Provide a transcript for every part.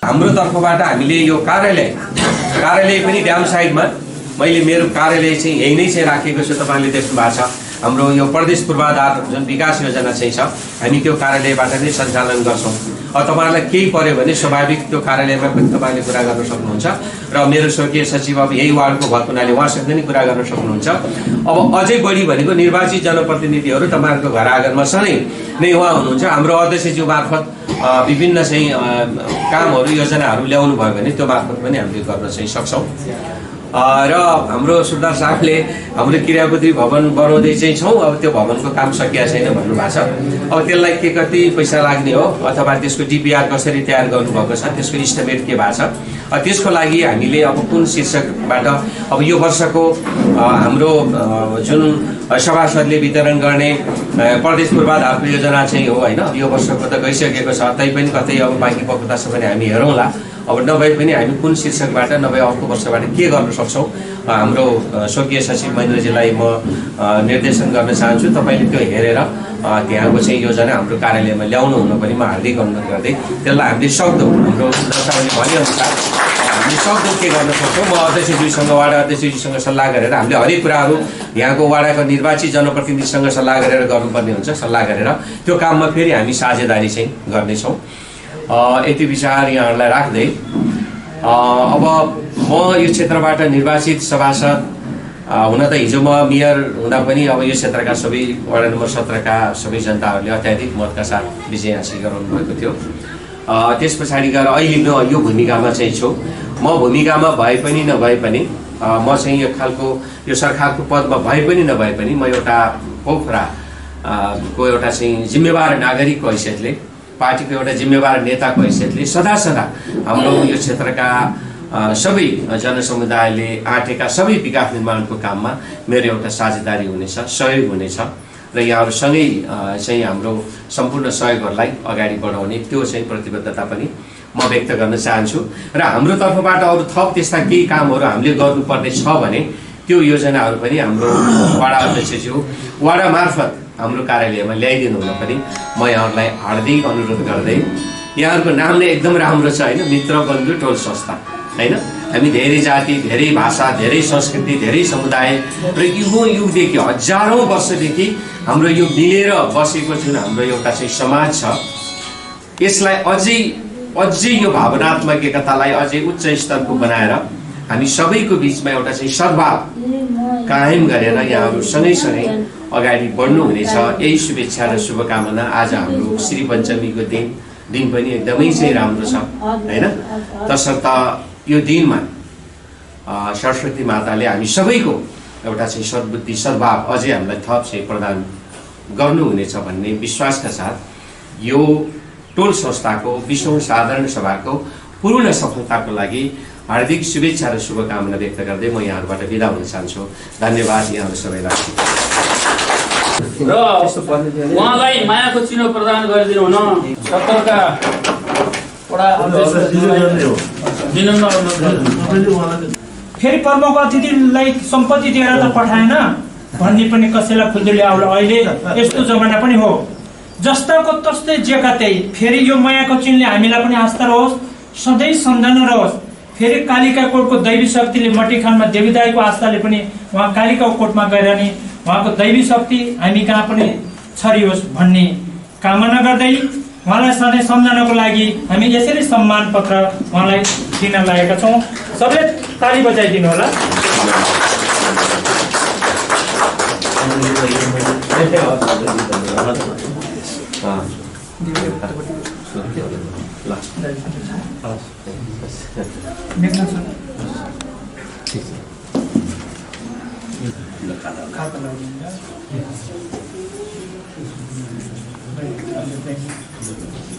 हाम्रो तर्फबाट हामीले यो कार्यालय पनि ड्याम साइडमा मैले मेरो कार्यालय चाहिँ यही नै चाहिँ राखेको छु। तपाईले देख्नु भएको छ हाम्रो यो प्रदेश पूर्वाधार जुन विकास योजना चाहिँ छ हामी त्यो कार्यालयबाट नै सञ्चालन गर्छौं। तपाईहरुलाई केही पर्यो भने स्वाभाविक त्यो कार्यालयमा पनि तपाईले कुरा गर्न सक्नुहुन्छ र मेरो स्वर्गीय सचिव अब यही वार्डको भएको हुनाले उहाँसँग पनि कुरा गर्न सक्नुहुन्छ। अब अझै बढी भनेको निर्वाचित जनप्रतिनिधिहरू तपाईहरुको घर आँगनमा सधैँ नै उहाँ हुनुहुन्छ। हाम्रो अध्यक्षज्यू मार्फत विभिन्न चाहिँ कामहरू योजनाहरू ल्याउनु भयो भने त्यो मार्फत पनि हामीले गर्न चाहिँ सक्छौं। र हाम्रो सुरदार साहबले हाम्रो क्रियापुत्री भवन बनाउँदै चाहिँ छौं। अब त्यो भवनको काम सकिया छैन भन्नु भएको छ। अब त्यसलाई के कति पैसा लाग्ने हो अथवा त्यसको डीपीआर कसरी तयार गर्नु भएको छ त्यसको एस्टिमेट के भएको छ त्यसको लागि हामीले अब कुन शीर्षकबाट अब यो वर्षको हाम्रो जुन सभासदले वितरण गर्ने प्रदेश पूर्वाधार योजना चाहिँ हो हैन। यो वर्षको त गइसकेको छ तैपनि कतै अब बाँकी पकुता छ भने हामी हेरौँला। अब नभए पनि हामी कुन शीर्षकबाट नभए अर्को वर्षबाट के गर्न सक्छौं हाम्रो स्वर्गीय सचिव महेन्द्रजीलाई म निर्देशन गर्न चाहन्छु। तपाईले त्यो हेरेर त्यहाँको चाहिँ योजना हाम्रो कार्यालयमा ल्याउनु हुन पनि म हार्दिक अनुरोध गर्दै त्यसलाई हामीले सक्दो हाम्रो दर्शकले भने अनुसार हामीले सक्दो के गर्न सक्छौं। म अध्यक्षज्यूसँग वार्ड अध्यक्षज्यूसँग सल्लाह गरेर हामीले हरेक कुराहरू यहाँको वार्डको निर्वाचित जनप्रतिनिधिसँग सल्लाह गरेर गर्नुपर्ने हुन्छ। सल्लाह गरेर त्यो काममा फेरि हामी साझेदारी चाहिँ गर्नेछौं। यति विचार यहाँहरूलाई राख्दै अब म यो क्षेत्रबाट निर्वाचित सभासद हुन त हिजो म मेयर हुँदा पनि अब यो क्षेत्रका सबै वडा नम्बर 17 का सबै जनताहरूले अत्याधिक मतका साथ विजय हासिल गराउनु भएको थियो। त्यसपछि गएर अहिले म यो भूमिकामा चाहिँ छु। म भूमिकामा भए पनि नभए पनि म चाहिँ यो खालको यो सरकारको पदमा भए पनि नभए पनि म एउटा पोखरा को एउटा चाहिँ जिम्मेवार नागरिकको हैसियतले पार्टीको एउटा जिम्मेवार नेताको हैसियतले सदा हाम्रो यो क्षेत्रका सबै जनसमुदायले आँटेका सबै विकास निर्माणको काममा मेरो एउटा साझेदारी हुनेछ, सहयोग हुनेछ र यहाँहरुसँगै चाहिँ हाम्रो सम्पूर्ण सहयोगहरूलाई अगाडि बढाउने त्यो चाहिँ प्रतिबद्धता पनि म व्यक्त गर्न चाहन्छु। र हाम्रो तर्फबाट अरु थप त्यस्ता केही कामहरू हामीले गर्नुपर्ने छ भने त्यो योजनाहरू पनि हाम्रो वडा अध्यक्षज्यू वडा मार्फत हाम्रो कार्यालयमा ल्याइदिनु हुन पनि म यहाँहरुलाई हार्दिक अनुरोध गर्दै यहाँहरुको नाम नै एकदम राम्रो छ हैन, मित्र बन्धु टोल संस्था हैन। हामी धेरै जाति, धेरै भाषा, धेरै संस्कृति, धेरै समुदाय र युगदेखि हजारौं वर्षदेखि हाम्रो यो मिलेर बसेको जुन हाम्रो एउटा चाहिँ समाज छ यसलाई अझै यो भावनात्मक एकतालाई अझै उच्च स्तरको बनाएर हामी सबैको बीचमा एउटा चाहिँ सद्भाव कायम गरेर यहाँहरु सँगै अगाडि बढ्नु हुनेछ। यही शुभेच्छा र शुभकामना। आज हाम्रो श्री पञ्चमीको दिन पनि एकदमै चाहिँ राम्रो छ हैन। तसर्थ यो दिनमा सरस्वती माताले हामी सबैको एउटा चाहिँ सद्बुद्धि सद्भाव अझै हामीलाई थप चाहिँ प्रदान गर्नुहुनेछ भन्ने विश्वासका साथ यो टोल संस्थाको 20औं साधारण सभाको पूर्ण सफलताको लागि हार्दिक शुभेच्छा र शुभकामना व्यक्त गर्दै म यहाँहरुबाट बिदा हुन चाहन्छु। धन्यवाद यहाँहरु सबैलाई। र उहाँलाई मायाको चिनो प्रदान गरिदिनु हुन 17 का वडा फेरि प्रमुख अतिथिलाई सम्पत्ति दिएर त पठाएन भन्ने पनि कसैलाई फुलदुली आउला। अहिले यस्तो जमाना पनि हो जस्ताको तस्तै जेकातै फेरि यो मायाको चिनले हामीलाई पनि आस्था रहोस्, सधैँ सम्झना रहोस्। फेरि कालिका कोटको दैवी शक्तिले मटिखानमा देवीदाईको आस्थाले पनि उहाँ कालिका कोटमा गएर नि उहाँको दैवी शक्ति हामी कहाँ पनि छरियोस् भन्ने कामना गर्दै उहाँलाई सधैँ सम्झनाको लागि हामी यसरी सम्मान पत्र उहाँलाई दिन लागेका छौँ। सबैले ताली बजाइदिनु होला।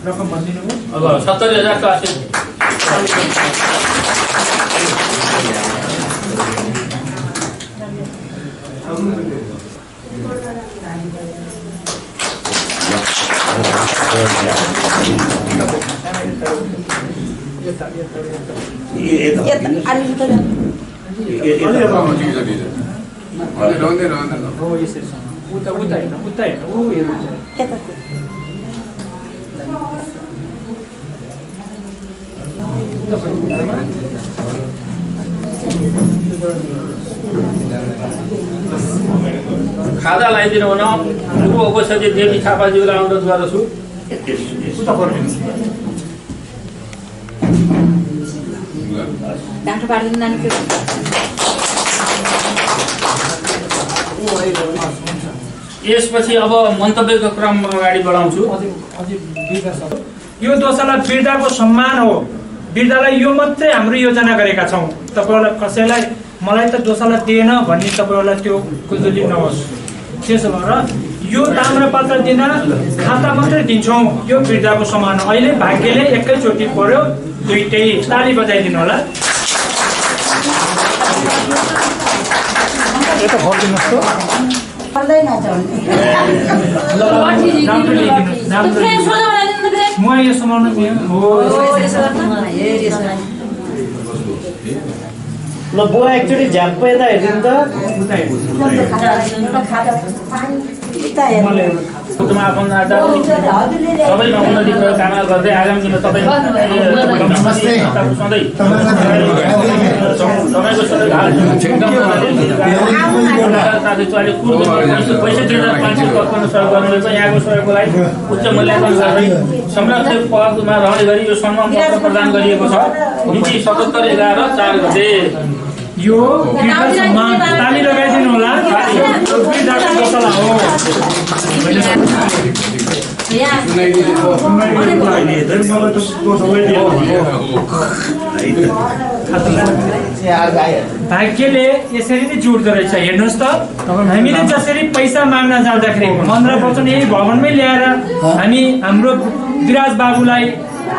रकम भनिदिनु अब 70,000 का आशिष खाजा लगाइदिनु हुन उपसचिव देवी थापाज्यूलाई अनुरोध गर्दछु। यसपछि अब मन्तव्यको क्रम अगाडि बढाउँछु। यो दोसाला वृद्धाको सम्मान हो। वृद्धालाई यो मात्रै हाम्रो योजना गरेका छौँ। तपाईँलाई कसैलाई मलाई त दोसाला दिएन भन्ने तपाईँहरूलाई त्यो कुजुली नहोस्। त्यसो भएर यो ताम्रपत्र दिन खाता मात्रै दिन्छौँ। यो वृद्धाको सम्मान हो। अहिले भाग्यले एकैचोटि पर्यो, दुईटै ताली बजाइदिनु होला। म यो समाउनु ल बुवा एकचोटि झ्याप्प यता हेरिदिनु त। आफन्त सबैमा उन्नतिको कामना गर्दै आगामी दिनमा तपाईँको यहाँको सहयोगको लागि उच्च मूल्याङ्कन गर्दै संरक्षक पदमा रहने गरी यो सम्मान पत्र प्रदान गरिएको छ। मिति 77/11/4 गते। यो वृद्ध सम्मान ताली लगाइदिनु होला। वृद्धको दोसाला हो। भाग्यले यसरी नै जुट्दो रहेछ। हेर्नुहोस् त, हामीले जसरी पैसा माग्न जाँदाखेरि मन्त्र वचन यही भवनमै ल्याएर हामी हाम्रो विराज बाबुलाई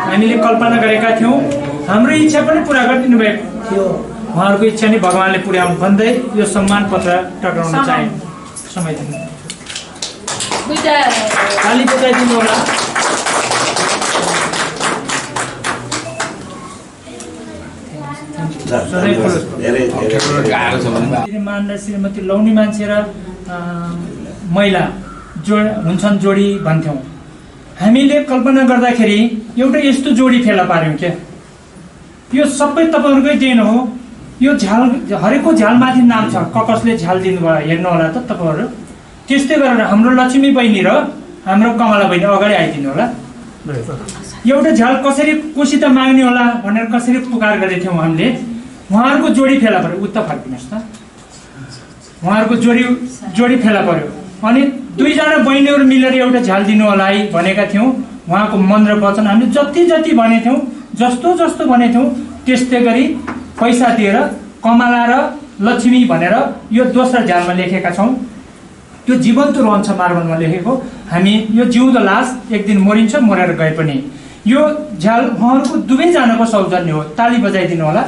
हामीले कल्पना गरेका थियौँ। हाम्रो इच्छा पनि पुरा गरिदिनु भएको थियो। उहाँहरूको इच्छा नै भगवान्ले पुर्याउनु भन्दै यो सम्मान पत्र टक्राउन चाहे। समय दिनु ताली बजाइदिनु होला। श्रीमान र श्रीमती लौनी मान्छे र महिला हुन्छन् जोडी भन्थ्यौँ। हामीले कल्पना गर्दाखेरि एउटा यस्तो जोडी फेला पार्यौँ क्या। यो सबै तपाईँहरूकै देन हो। यो झ्याल हरेकको झ्यालमाथि नाम छ। कसले झ्याल दिनुभयो हेर्नु होला त तपाईँहरू। त्यस्तै गरेर हाम्रो लक्ष्मी बहिनी र हाम्रो कमला बहिनी अगाडि आइदिनु होला। एउटा झ्याल कसरी कोसित माग्ने होला भनेर कसरी पुकार गरेको थियौँ हामीले। उहाँहरूको जोडी फेला पर्यो। उता फर्किनुहोस् त। उहाँहरूको जोडी फेला पर्यो। अनि दुईजना बहिनीहरू मिलेर एउटा झ्याल दिनु होला है भनेका थियौँ। उहाँको मन्त्र वचन हामीले जति जति भनेको थियौँ, जस्तो जस्तो भनेको थियौँ त्यस्तै गरी पैसा दिएर कमला र लक्ष्मी भनेर यो दोस्रो झ्यालमा लेखेका छौँ। त्यो जीवन्त रहन्छ मार्बलमा लेखेको। हामी यो जिउँदो लास एक दिन मरिन्छ, मरेर गए पनि। यो झ्याल उहाँहरूको दुवैजनाको सौजन्य हो। ताली बजाइदिनु होला।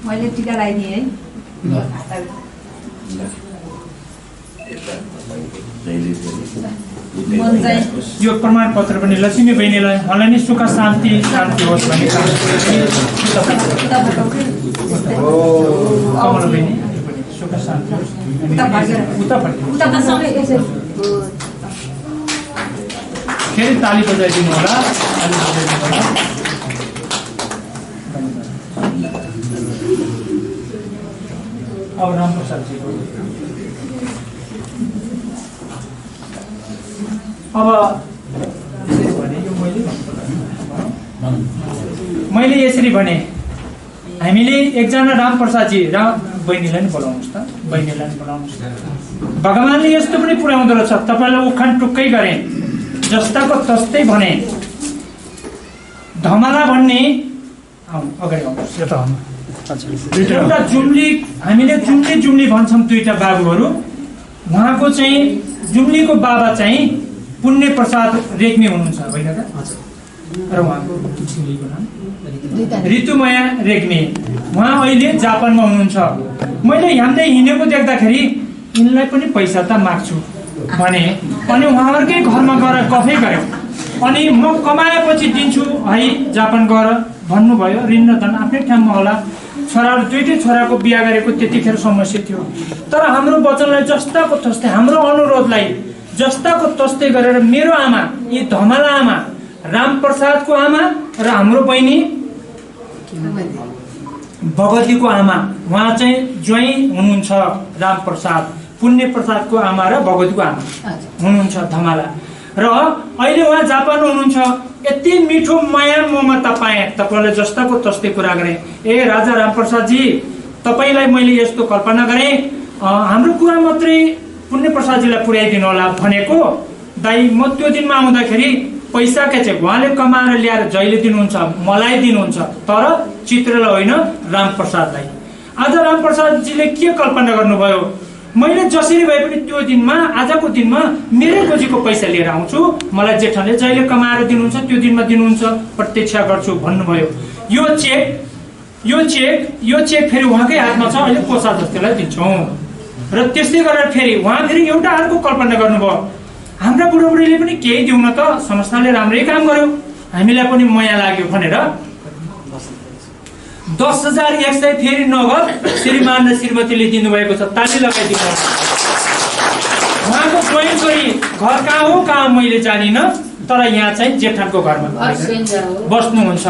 मैले टिका लगाइदिएँ है। यो प्रमाण पत्र पनि लक्ष्मी बहिनीलाई मलाई नै सुख शान्ति होस् भन्ने कमला बहिनी सुख शान्ति होस्। फेरि ताली बजाइदिनु होला। अब रामप्रसादजीको अब मैले यसरी भने हामीले एकजना रामप्रसादजी र बहिनीलाई नि बोलाउनुहोस् त। बहिनीलाई नि बोलाउनुहोस्। भगवान्ले यस्तो पनि पुर्याउँदो रहेछ। तपाईँलाई उखान टुक्कै गरेँ, जस्ताको तस्तै भने। धमला भन्ने अगाडि आउनुहोस्। एउटा जुम्ली, हामीले जुम्ली भन्छौँ दुईटा बाबुहरू। उहाँको चाहिँ जुम्लीको बाबा चाहिँ पुण्य प्रसाद रेग्मी हुनुहुन्छ होइन त? र उहाँको जुम्लीको नाम ऋतुमया रेग्मी। उहाँ अहिले जापानमा हुनुहुन्छ। मैले हिँडेको देख्दाखेरि यिनलाई पनि पैसा त माग्छु भने। अनि उहाँहरूकै घरमा गएर गफै गऱ्यौँ। अनि म कमाएपछि दिन्छु है जापान गएर भन्नुभयो। ऋण धन आफ्नै ठाउँमा होला। छोराहरू दुईटै छोराको बिहा गरेको त्यतिखेर समस्या थियो। तर हाम्रो वचनलाई जस्ताको तस्तै, हाम्रो अनुरोधलाई जस्ताको तस्तै गरेर मेरो आमा यी धमला आमा रामप्रसादको आमा र हाम्रो बहिनी भगवतीको आमा उहाँ चाहिँ ज्वाइँ हुनुहुन्छ रामप्रसाद पुण्य प्रसादको आमा र भगवतीको आमा हुनुहुन्छ धमला र अहिले उहाँ जापान हुनुहुन्छ। यति मिठो माया ममता पाएँ तपाईँलाई जस्ताको तस्तै कुरा गरेँ। ए राजा रामप्रसादजी तपाईँलाई मैले यस्तो कल्पना गरेँ हाम्रो कुरा मात्रै पुण्य प्रसादजीलाई पुर्याइदिनु होला भनेको दाइ म त्यो दिनमा आउँदाखेरि पैसा के चाहिँ उहाँले कमाएर ल्याएर जहिले दिनुहुन्छ मलाई दिनुहुन्छ तर चित्रलाई होइन रामप्रसादलाई। आज रामप्रसादजीले के कल्पना गर्नुभयो मैले जसरी भए पनि त्यो दिनमा आजको दिनमा मेरै गोजीको पैसा लिएर आउँछु मलाई जेठनले जहिले कमाएर दिनुहुन्छ त्यो दिनमा दिनुहुन्छ प्रतीक्षा गर्छु भन्नुभयो। यो चेक फेरि उहाँकै हातमा छ अहिले कोसा जस्तोलाई दिन्छौँ र त्यस्तै गरेर फेरि उहाँ फेरि एउटा अर्को कल्पना गर्नुभयो हाम्रा बुढाबुढीले पनि केही दिउन त संस्थाले राम्रै काम गर्यो हामीलाई पनि माया लाग्यो भनेर 10,100 फेरि नगद श्रीमान र श्रीमतीले दिनुभएको छ। ताली लगाइदिनु। उहाँको स्वयं छोरी घर कहाँ हो कहाँ मैले जानिनँ तर यहाँ चाहिँ जेठानको घरमा बस्नुहुन्छ।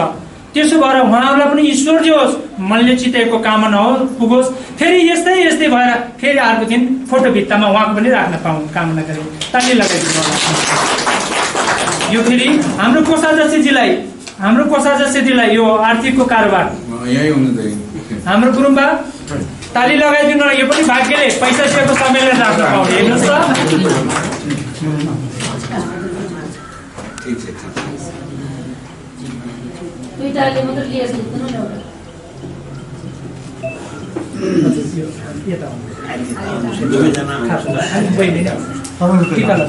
त्यसो भएर उहाँहरूलाई पनि ईश्वर जे होस् मनले चिताएको कामना हो पुगोस्। फेरि यस्तै भएर फेरि अर्को दिन फोटो भित्तामा उहाँको पनि राख्न पाउँ कामना गरेँ। ताली लगाइदिनु। यो फेरि हाम्रो कोषाध्यक्षजीलाई यो आर्थिकको कारोबार हाम्रो गुरुङबा ताली लगाइदिनु। यो पनि भाग्यले पैसा दिएको सबैले राख्न पाउने हेर्नुहोस् त।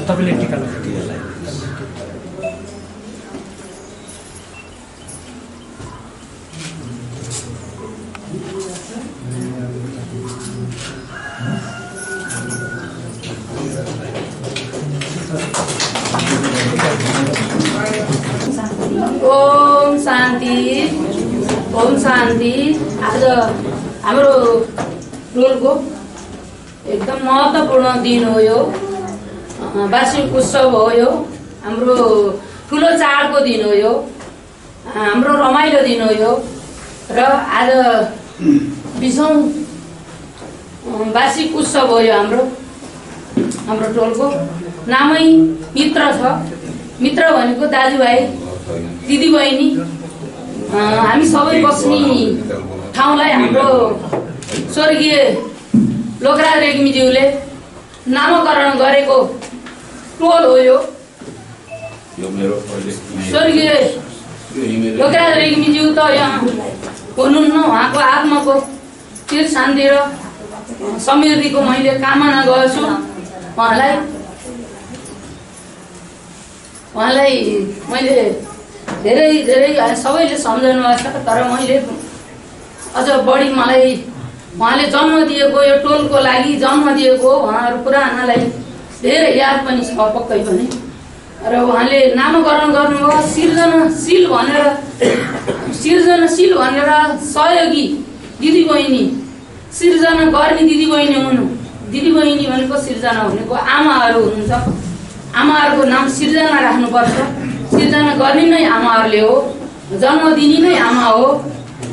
तपाईँले टिका ओम शान्ति। आज हाम्रो टोलको एकदम महत्त्वपूर्ण दिन हो यो वार्षिक उत्सव हो यो हाम्रो ठुलो चाडको दिन हो यो हाम्रो रमाइलो दिन हो यो र आज 20औं वार्षिक उत्सव हो यो हाम्रो टोलको नामै मित्र छ। मित्र भनेको दाजुभाइ दिदीबहिनी हामी सबै बस्ने ठाउँलाई हाम्रो स्वर्गीय लोकराज रेग्मीज्यूले नामकरण गरेको टोल हो यो। स्वर्गीय लोकराज रेग्मीज्यू त यहाँ हुनुहुन्न उहाँको आत्माको चिर शान्ति र समृद्धिको मैले कामना गर्छु। उहाँलाई मैले धेरै सबैले सम्झाउनु भएको छ तर मैले अझ बढी मलाई उहाँले जन्म दिएको यो टोलको लागि जन्म दिएको उहाँहरू पुरानालाई धेरै याद पनि छ पक्कै पनि। र उहाँले नामकरण गर्नुभयो सृजनशील भनेर सहयोगी दिदीबहिनी सृजना गर्ने दिदीबहिनी हुनु। दिदीबहिनी भनेको सृजना भनेको आमाहरू हुनुहुन्छ। आमाहरूको नाम सृजना राख्नुपर्छ। सृजना गर्ने नै आमाहरूले हो जन्म दिने नै आमा हो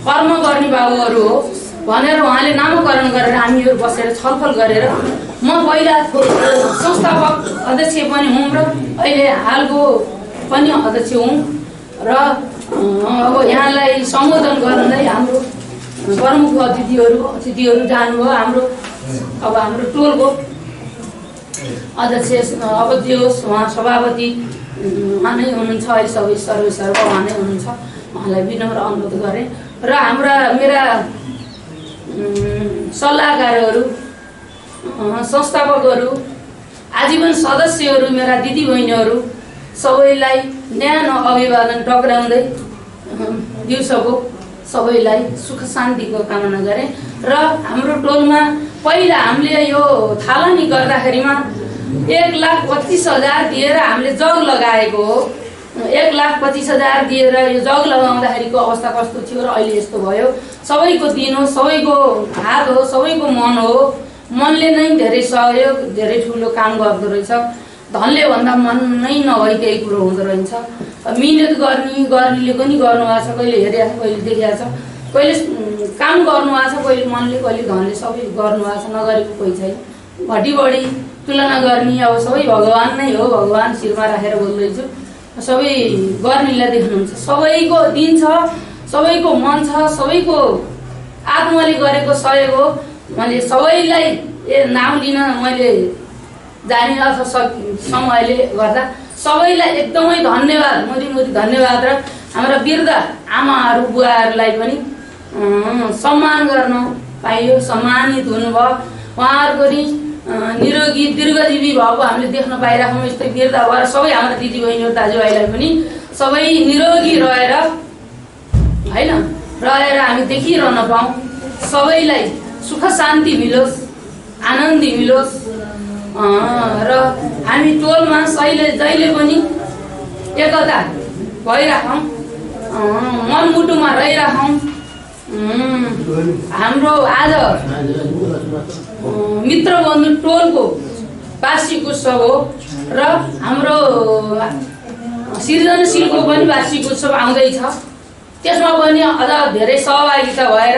कर्म गर्ने बाबुहरू हो भनेर उहाँले नामकरण गरेर हामीहरू बसेर छलफल गरेर म पहिला संस्थापक अध्यक्ष पनि हुँ र अहिले हालको पनि अध्यक्ष हुँ र अब यहाँलाई सम्बोधन गर्दै हाम्रो प्रमुख अतिथिहरू जानुभयो। हाम्रो टोलको अध्यक्ष अब दियोस् उहाँ सभापति उहाँ नै हुनुहुन्छ अहिले सबै सर्व उहाँ नै हुनुहुन्छ। उहाँलाई विनम्र अनुरोध गरेँ र मेरा सल्लाहकारहरू संस्थापकहरू आजीवन सदस्यहरू मेरा दिदीबहिनीहरू सबैलाई न्यानो अभिवादन टक्राउँदै दिउँसोको सबैलाई सुख शान्तिको कामना गरेँ। र हाम्रो टोलमा पहिला हामीले यो थालनी गर्दाखेरिमा 1,25,000 दिएर हामीले जग लगाएको हो। 1,25,000 दिएर यो जग लगाउँदाखेरिको अवस्था कस्तो थियो र अहिले यस्तो भयो। सबैको दिन हो सबैको हात हो सबैको मन हो। मनले नै धेरै सहयोग धेरै ठुलो काम गर्दो रहेछ। धनले भन्दा मन नै नभई केही कुरो हुँदो रहेछ। मिहिनेत गर्नेले पनि गर्नुभएको छ, कहिले हेरेको छ, कहिले देखेको छ, कहिले काम गर्नुभएको छ, कहिले मनले कहिले धनले सबै गर्नुभएको छ, नगरेको कोही छैन। घटी बढी तुलना गर्ने अब सबै भगवान नै हो, भगवान शिरमा राखेर बोल्दैछु। सबै गर्नेलाई देख्नुहुन्छ, सबैको दिन छ, सबैको मन छ, सबैको आत्माले गरेको सहयोग हो। मैले सबैलाई नाम लिन मैले जानिन समयले गर्दा सबैलाई एकदमै धन्यवाद, मोरी धन्यवाद। र हाम्रा वृद्ध आमाहरू बुवाहरूलाई पनि सम्मान गर्न पाइयो, सम्मानित हुनुभयो। उहाँहरूको नि निरोगी दीर्घजीवी भएको हामीले देख्न पाइरहेछौँ। यस्तै वृद्ध भएर सबै हाम्रा दिदीबहिनीहरू दाजुभाइलाई पनि सबै निरोगी रहेर होइन हामी देखिरहन पाऊँ। सबैलाई सुख शान्ति मिलोस्, आनन्दी मिलोस् र हामी टोलमा जहिले पनि एकता भइराखौँ, मनमुटुमा रहिराखौँ। हाम्रो आज मित्र बन्धु टोलको वार्षिक उत्सव हो र हाम्रो सृजनशीलको पनि वार्षिक उत्सव आउँदैछ। त्यसमा पनि अझ धेरै सहभागिता भएर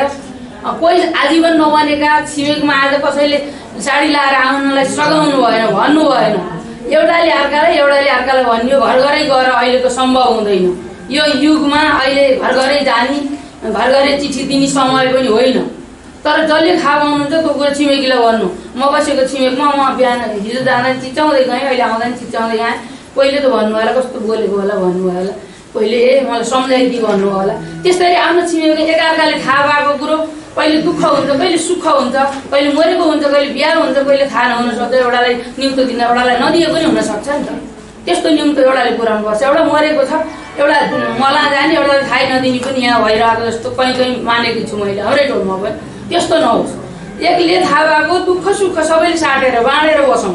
कोही आजीवन नबनेका छिमेकमा आज कसैले साडी लाएर आउनलाई सघाउनु भएन, भन्नु भएन। एउटाले अर्कालाई भनियो, घर घरै गएर अहिलेको सम्भव हुँदैन। यो युगमा अहिले घर घरै जाने, घर घरै चिठी दिने समय पनि होइन। तर जसले खाएको हुनुहुन्छ त्यो कुरा छिमेकीलाई भन्नु। म बसेको छिमेकमा म बिहान हिजो जाँदा चिच्याउँदै गएँ, अहिले आउँदा पनि चिच्याउँदै आएँ। पहिले त भन्नुभयो होला कस्तो बोलेको होला भन्नुभयो होला, पहिले मलाई सम्झाइदिए भन्नुभयो होला। त्यस्तै आफ्नो छिमेकी एकअर्काले थाहा भएको कुरो कहिले दुःख हुन्छ, कहिले सुख हुन्छ, कहिले मरेको हुन्छ, कहिले बिहा हुन्छ, कहिले थाहा नहुन सक्छ। एउटालाई निम्तो दिँदा एउटालाई नदिए पनि हुनसक्छ नि त। त्यस्तो निम्तो एउटाले पुऱ्याउनु पर्छ। एउटा मरेको छ, एउटा मला जाने, एउटालाई थाहै नदिने पनि यहाँ भइरहेको जस्तो कहीँ मानेको छु मैले हाम्रै टोलमा पनि। त्यस्तो नहोस्। एकले थाहा भएको दुःख सुख सबैले साटेर बाँडेर बसौँ।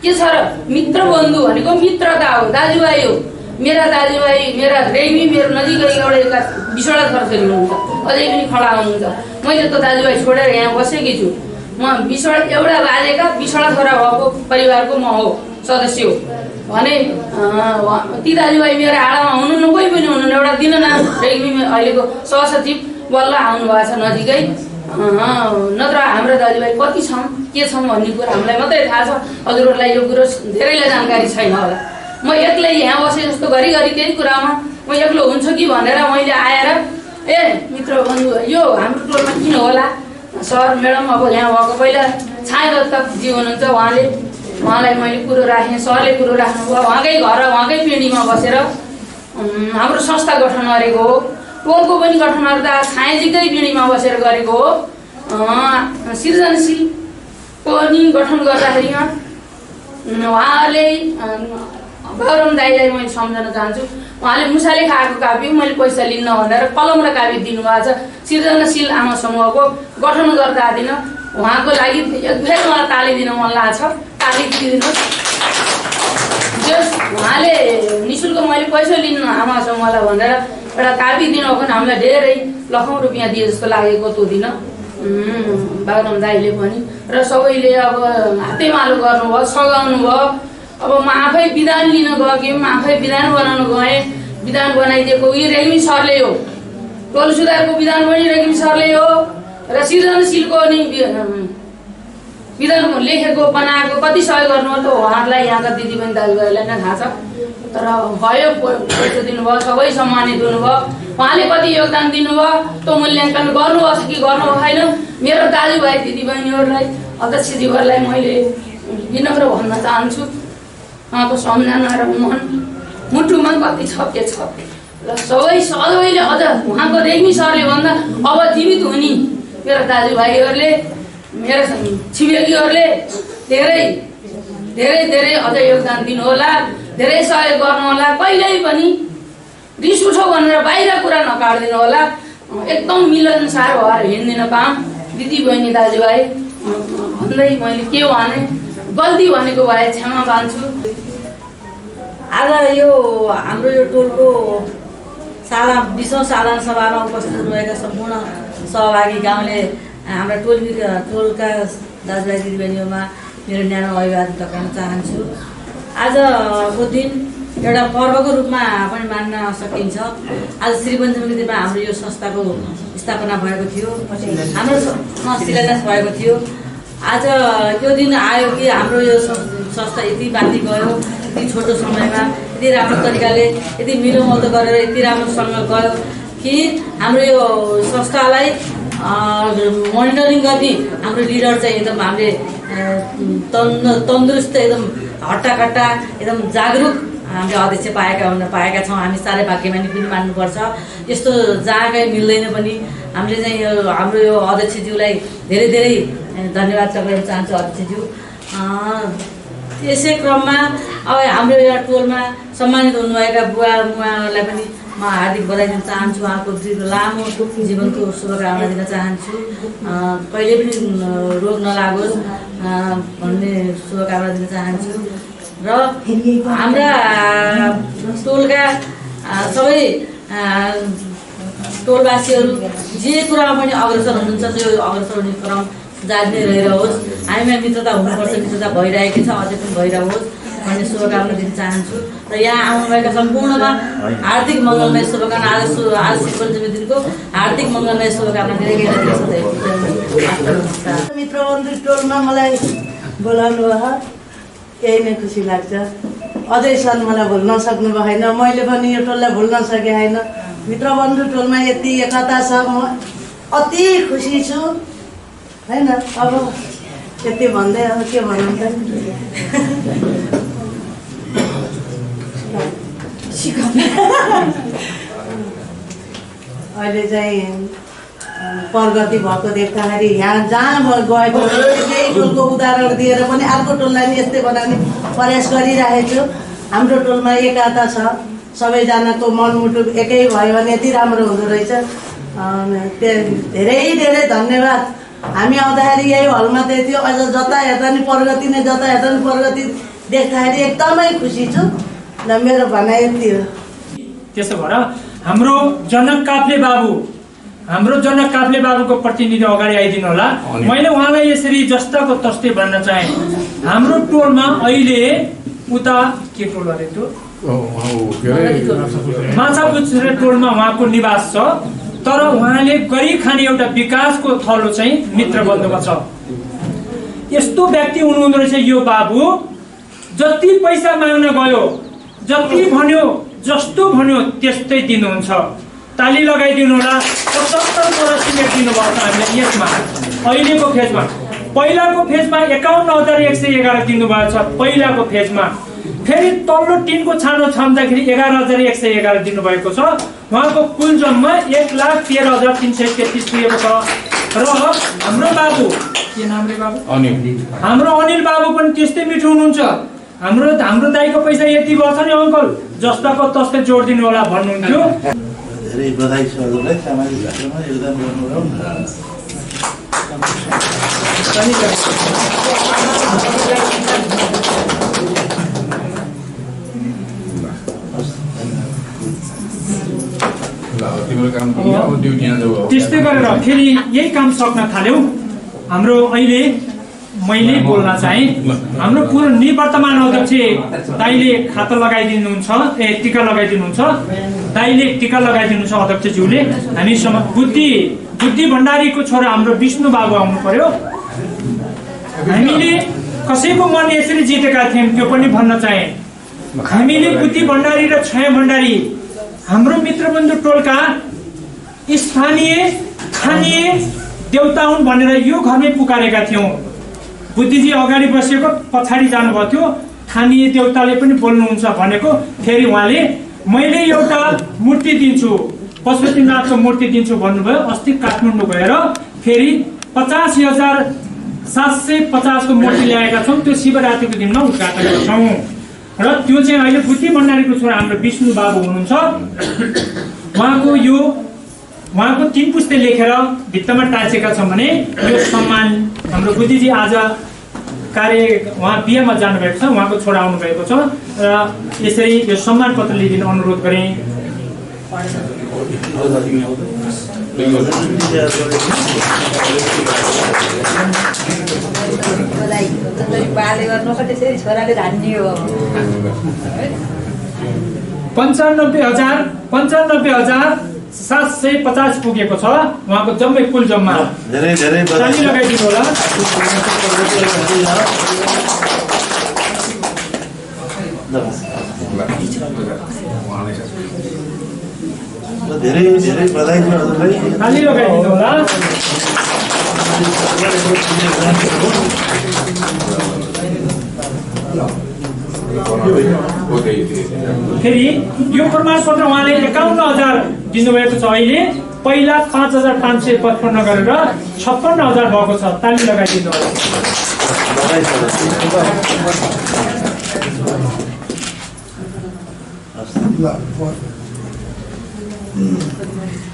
के छ र मित्र बन्धु भनेको मित्रता हो, दाजुभाइ हो। मेरा दाजुभाइ, मेरा रेग्मी, मेरो नजिकै एउटा 20वटा छोराछोरी हुनुहुन्छ, अझै पनि खडा हुनुहुन्छ। मैले त दाजुभाइ छोडेर यहाँ बसेकी छु। म 20वटा एउटा बाजेका 20वटा छोरा भएको परिवारको म हो, सदस्य हो भने ती दाजुभाइ मेरो आडामा हुनुहुन्न, कोही पनि हुनुहुन्न। एउटा दिननाथ रेग्मी अहिलेको सहसचिव बल्ल आउनुभएको छ नजिकै। नत्र हाम्रो दाजुभाइ कति छौँ, के छौँ भन्ने कुरा हामीलाई मात्रै थाहा छ। हजुरहरूलाई यो कुरो धेरैलाई जानकारी छैन होला। म एक्लै यहाँ बसेँ जस्तो घरिघरि केही कुरामा म एक्लो हुन्छु कि भनेर मैले आएर मित्र बन्धु यो हाम्रो टोलमा किन होला सर म्याडम, अब यहाँ भएको पहिला छाया दत्तजी हुनुहुन्छ, उहाँलाई मैले कुरो राखेँ, सरले कुरो राख्नुभयो। उहाँकै घर उहाँकै पिँढीमा बसेर हाम्रो संस्था गठन गरेको हो। टोलको पनि गठन गर्दा छायाजीकै पिँढीमा बसेर गरेको हो। सृजनशीलको पनि गठन गर्दाखेरि उहाँले गौरम दाईलाई मैले सम्झन चाहन्छु। उहाँले मुसाले खाएको कापी मैले पैसा लिन्न भनेर कलम र कापी दिनुभएको छ। सृजनशील आमा समूहको गठन गर्दा दिन उहाँको लागि फेरि मलाई ताली दिन मन लाग्छ। ताली दिनुहोस्। उहाँले निःशुल्क मैले पैसा लिन्न आमा समूहलाई भनेर एउटा कापी दिनुभयो भने हामीलाई धेरै लाखौँ रुपियाँ दिए जस्तो लागेको त्यो दिन बागरम दाईले पनि। र सबैले अब हातेमालो गर्नुभयो, सघाउनु भयो। अब म आफै विधान लिन गएँ, म आफै विधान बनाउन गएँ। विधान बनाइदिएको यी रेग्मी सरले हो। टोल सुधारको विधान पनि रेग्मी सरले हो र सृजनशीलको नि विधान लेखेको बनाएको कति सहयोग गर्नुभयो त उहाँहरूलाई यहाँका दिदीबहिनी दाजुभाइलाई नै थाहा छ। तर भयो पैसा दिनुभयो, सबै सम्मानित हुनुभयो। उहाँले कति योगदान दिनुभयो त्यो मूल्याङ्कन गर्नुभएको छ कि गर्नु भएन। मेरो दाजुभाइ दिदीबहिनीहरूलाई अध्यक्षज्यूहरूलाई मैले विनम्र भन्न चाहन्छु, उहाँको सम्झना र मुटुमा कति छ के छ र सबैले अझ उहाँको रेग्मी सरले भन्दा अब जीवित हुने मेरो दाजुभाइहरूले, मेरो छिमेकीहरूले धेरै धेरै धेरै अझ योगदान दिनुहोला, धेरै सहयोग गर्नुहोला। कहिल्यै पनि रिस उठो भनेर बाहिर कुरा नकाट्दिनु होला। एकदम मिलनसार भएर हिँड्दिन पाऊँ। दिदीबहिनी दाजुभाइ भन्दै मैले के भने गल्ती भनेको भए क्षमा माग्छु। आज यो हाम्रो यो टोलको 20औं साधारण सभामा उपस्थित हुनुभएका सम्पूर्ण सहभागी गाउँले हाम्रा टोलका दाजुभाइ दिदीबहिनीहरूमा मेरो न्यानो अभिवादन टक्राउन चाहन्छु। आजको दिन एउटा पर्वको रूपमा पनि मान्न सकिन्छ। आज श्री पञ्चमी दिनमा हाम्रो यो संस्थाको स्थापना भएको थियो, हाम्रो शिलान्यास भएको थियो। आज यो दिन आयो कि हाम्रो यो संस्था यति माथि गयो, यति छोटो समयमा यति राम्रो तरिकाले यति मिलोमतो गरेर यति राम्रोसँग गयो कि हाम्रो यो संस्थालाई मोनिटरिङ गर्ने हाम्रो लिडर चाहिँ एकदम हामीले तन्दुरुस्त एकदम हट्टाकट्टा एकदम जागरुक हामीले अध्यक्ष पाएका छौँ। हामी साह्रै भाग्यमानी पनि मान्नुपर्छ। यस्तो जहाँ कहीँ मिल्दैन पनि। हामीले चाहिँ हाम्रो यो अध्यक्षज्यूलाई धेरै धेरै धन्यवाद टक्राउन चाहन्छु अध्यक्षज्यू। यसै क्रममा अब हाम्रो यो टोलमा सम्मानित हुनुभएका बुवा मुवाहरूलाई पनि म हार्दिक बधाई दिन चाहन्छु। उहाँको लामो जीवनको शुभकामना दिन चाहन्छु। कहिले पनि रोग नलागोस् भन्ने शुभकामना दिन चाहन्छु। र हाम्रा टोलका सबै टोलवासीहरू जे कुरामा पनि अग्रसर हुनुहुन्छ त्यो अग्रसर हुने क्रम जारी नै रहिरहोस्। हामीमा मित्रता हुनुपर्छ, मित्रता भइरहेको छ, अझै पनि भइरहोस् भन्ने शुभकामना दिन चाहन्छु। र यहाँ आउनुभएका सम्पूर्णमा हार्दिक मङ्गलमय शुभकामना। आज श्री पञ्चमी दिनको हार्दिक मङ्गलमय शुभकामना दिँदै मित्रबन्धु टोलमा मलाई बोलाउनु भयो, यही नै खुसी लाग्छ। अझैसम्म मलाई भुल्न सक्नु भएन, मैले पनि यो टोललाई भुल्न सकेँ होइन। मित्रबन्धु टोलमा यति एकता छ, म अति खुसी छु होइन। अब यति भन्दै अब के भनौँ त। अहिले चाहिँ प्रगति भएको देख्दाखेरि यहाँ जहाँ गएको त्यही टोलको उदाहरण दिएर पनि अर्को टोललाई पनि यस्तै बनाउने प्रयास गरिरहेको छु। हाम्रो टोलमा एकता छ, सबैजनाको मनमुटु एकै भयो भने यति राम्रो हुँदो रहेछ। धेरै धेरै धन्यवाद। हामी आउँदाखेरि यही हलमा त्यही थियो, अझ जता हेर्दा नि प्रगति नै, जता हेर्दा नि प्रगति देख्दाखेरि एकदमै खुसी छु। र मेरो भनाइ यति हो। त्यसो भएर हाम्रो जनक काफ्ले बाबुको प्रतिनिधि अगाडि आइदिनु होला। मैले उहाँलाई यसरी जस्ताको तस्तै भन्न चाहेँ। हाम्रो टोलमा अहिले उता के टोल अरे त्यो माछापुच्छरे टोलमा उहाँको निवास छ। तर उहाँले गरी खाने एउटा विकासको थलो चाहिँ मित्रबन्धुमा छ। यस्तो व्यक्ति हुनुहुँदो रहेछ यो बाबु। जति पैसा माग्न गयो, जति भन्यो, जस्तो भन्यो त्यस्तै दिनुहुन्छ। ताली लगाइदिनु होला। 75 बोरा सिमेन्ट दिनुभएको छ हामीले यसमा अहिलेको फेजमा। पहिलाको फेजमा 51,111 दिनुभएको छ पहिलाको फेजमा। फेरि तल्लो टिनको छानो छाम्दाखेरि 11,111 दिनुभएको छ। उहाँको कुल जम्मा 1,13,333 पुगेको छ। र हाम्रो बाबु के नाम रे बाबु? हाम्रो अनिल बाबु पनि त्यस्तै मिठो हुनुहुन्छ। हाम्रो दाइको पैसा यति भएको छ नि अङ्कल, जस्ताको तस्तै जोडिदिनु होला भन्नुहुन्थ्यो। धेरै बधाई छ हजुरलाई सामाजिक क्षेत्रमा योगदान गर्नुभयो। त्यस्तै गरेर फेरि यही काम सक्न थाल्यौँ। हाम्रो अहिले मैले बोल्न चाहेँ, हाम्रो पूर्व निवर्तमान अध्यक्ष दाइले खाता लगाइदिनुहुन्छ, टिका लगाइदिनुहुन्छ। दाइले टिका लगाइदिनुहुन्छ अध्यक्षज्यूले। हामीसँग बुद्धि भण्डारीको छोरा हाम्रो विष्णु बाबु आउनु पर्यो। हामीले कसैको मन यसरी जितेका थियौँ त्यो पनि भन्न चाहेँ। हामीले बुद्धि भण्डारी र छाया भण्डारी हाम्रो मित्रबन्धु टोलका स्थानीय स्थानीय देउता हुन् भनेर यो घरमै पुकारेका थियौँ। बुद्धिजी अगाडि बसेको पछाडि जानुभएको थियो, स्थानीय देउताले पनि बोल्नुहुन्छ भनेको। फेरि उहाँले मैले एउटा मूर्ति दिन्छु, पशुपतिनाथको मूर्ति दिन्छु भन्नुभयो। अस्ति काठमाडौँ गएर फेरि 50,750 को मूर्ति ल्याएका छौँ। त्यो शिवरात्रिको दिनमा उद्घाटन गर्छौँ। र त्यो चाहिँ अहिले बुद्धि भण्डारीको छोरा हाम्रो विष्णु बाबु हुनुहुन्छ। उहाँको 3 पुस्ते लेखेर भित्तामा टाँसेका छौँ भने यो सम्मान हाम्रो बुद्धिजी आज उहाँ बिहेमा जानुभएको छ, उहाँको छोरा आउनुभएको छ। र यसरी यो सम्मान पत्र लिइदिन अनुरोध गरेँ। बाले गर्नु त्यसरी छोराले धान्नियो 95,750 पुगेको छ उहाँको जम्मै कुल जम्मा। धेरै धेरै ताली लगाइदिनु होला। धेरै धेरै बधाई छ हजुरलाई। ताली लगाइदिनु होला। फेरि यो प्रमाणपत्र उहाँले 51,000 दिनुभएको छ। अहिले पहिला 5,555 गरेर 56,000 भएको छ। ताली लगाइदिनु होला।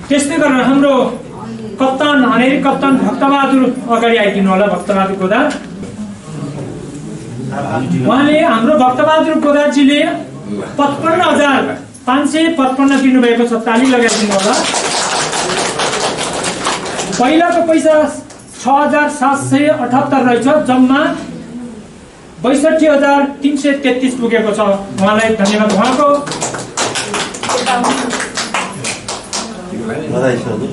त्यस्तै गरेर हाम्रो कप्तान हनेरी कप्तान भक्तबहादुर अगाडि आइदिनु होला। भक्तबहादुर गोदार उहाँले हाम्रो भक्तबहादुर गोदाजीले 55,555 दिनुभएको छ। ताली लगाइदिनु होला। पहिलाको पैसा 6,778 रहेछ। जम्मा 62,333 पुगेको छ। उहाँलाई धन्यवाद। उहाँको बधाई छ हजुर।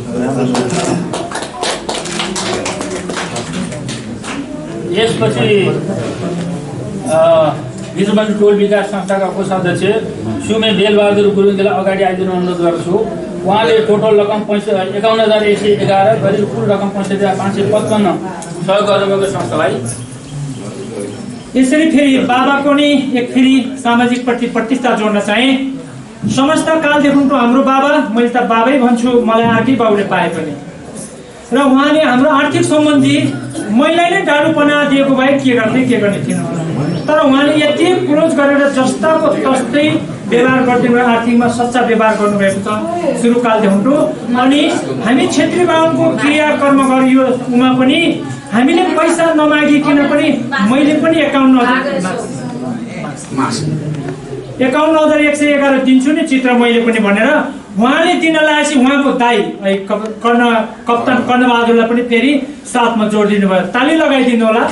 यसपछि भित्रबन्दी टोल विकास संस्थाका कोषाध्यक्ष सुमे बेलबहादुर गुरुङलाई अगाडि आइदिनु अनुरोध गर्छु। उहाँले टोटल रकम 51,111 गरी कुल रकम 65,555 सहयोग गर्नुभएको संस्थालाई। यसरी फेरि बाबाको नि एक फेरि सामाजिक प्रतिष्ठा जोड्न चाहे। समस्त कालदेखिको हाम्रो बाबा, मैले त बाबै भन्छु, मलाई आर्थिक बाबुले पाए पनि, र उहाँले हाम्रो आर्थिक सम्बन्धी मैले नै डाडुपना दिएको भए के गर्ने थिएन। तर उहाँले यति क्लोज गरेर जस्ताको तस्तै व्यवहार गरिदिनु, आर्थिकमा सच्चा व्यवहार गर्नुभएको छ सुरुकालदेखिको। अनि हामी छेत्री बाहुनको क्रियाकर्म गरियो उमा पनि हामीले पैसा नमागिकन पनि मैले पनि 51,111 दिन्छु नि चित्र मैले पनि भनेर उहाँले दिन लागेपछि उहाँको दाइ कप्तान कर्णबहादुरलाई पनि फेरि साथमा जोडिदिनु भयो। ताली लगाइदिनु होला।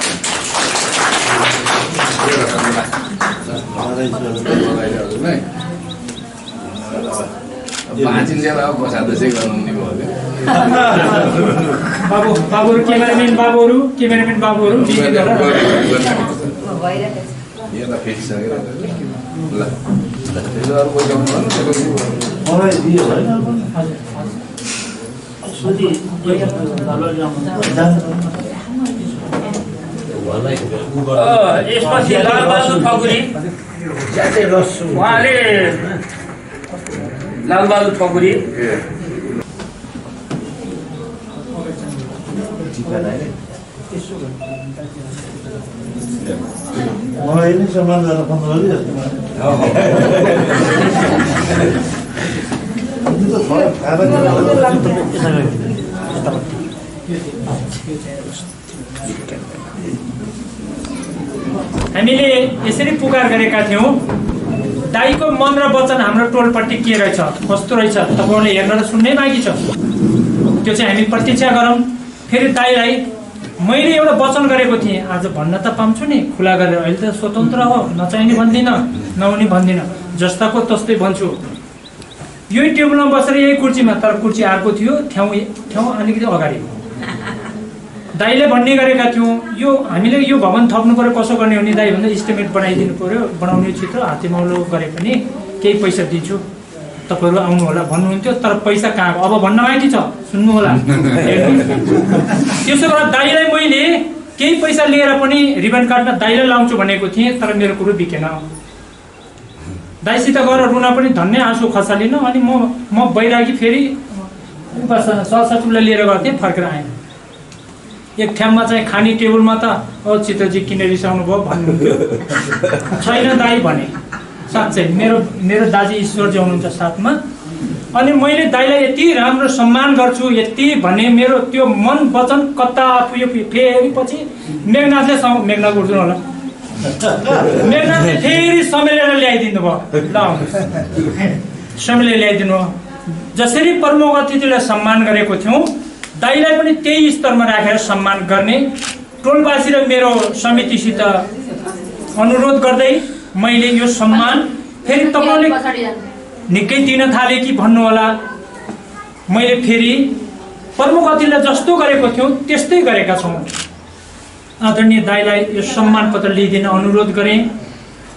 बाबुहरू क्यामेराम्यान बाबुहरू यसपछि लालबहादुर ठकुरी उहाँले लालबहादुर ठकुरी मलाई नै सम्मान गर्न फोन गरिरहेको हामीले यसरी पुकार गरेका थियौँ। दाईको मन र वचन हाम्रो टोलपट्टि के रहेछ, कस्तो रहेछ तपाईँहरूले हेर्न र सुन्नै बाँकी छ। त्यो चाहिँ हामी प्रतीक्षा गरौँ। फेरि दाईलाई मैले एउटा वचन गरेको थिएँ, आज भन्न त पाउँछु नि खुला गरेर। अहिले त स्वतन्त्र हो, नचाहिने भन्दिनँ, नहुने भन्दिनँ, जस्ताको तस्तै भन्छु। यही टेबलमा बसेर यही कुर्सीमा, तर कुर्सी अर्को थियो, ठाउँ अलिकति अगाडि। दाईले भन्ने गरेका थियौँ यो हामीले यो भवन थप्नु पर्यो, कसो गर्ने हो नि दाई भन्दा इस्टिमेट बनाइदिनु पर्यो, बनाउने चित्र हातेमाउलो गरे पनि केही पैसा दिन्छु तपाईँहरू आउनु होला भन्नुहुन्थ्यो। तर पैसा कहाँ, अब भन्न बाँकी छ, सुन्नु होला। त्यसो भए दाईलाई मैले केही पैसा लिएर पनि रिबन काट्न दाईलाई लाउँछु भनेको थिएँ, तर मेरो कुरो बिकेन। दाईसित गएर रुन पनि धन्य आँसु खसालिन। अनि म बैरागी फेरि सरसचिवलाई लिएर गएको थिएँ, फर्केर आएँ। एक ठाउँमा चाहिँ खाने टेबलमा त चित्रजी किन रिसाउनु भयो भन्नुहुन्थ्यो। छैन दाई भने, साँच्चै मेरो दाजी ईश्वरजी हुनुहुन्छ साथमा। अनि मैले दाईलाई यति राम्रो सम्मान गर्छु, यति भने मेरो त्यो मन वचन कता पुग्यो। फेरि पछि मेघनाथले मेघनाथ उठ्नु होला, मेघनाथले फेरि समेलेर ल्याइदिनु भयो। ल समेलेर ल्याइदिनु भयो। जसरी प्रमुख अतिथिलाई सम्मान गरेको थियौँ दाइलाई पनि त्यही स्तरमा राखेर सम्मान गर्ने टोलवासी र मेरो समितिसित अनुरोध गर्दै मैले यो सम्मान फेरि तपाईँले निकै दिन थाले कि भन्नु होला। मैले फेरि प्रमुख अतिथिलाई जस्तो गरेको थियौँ त्यस्तै गरेका छौँ। आदरणीय दाइलाई यो सम्मान पत्र लिइदिन अनुरोध गरेँ।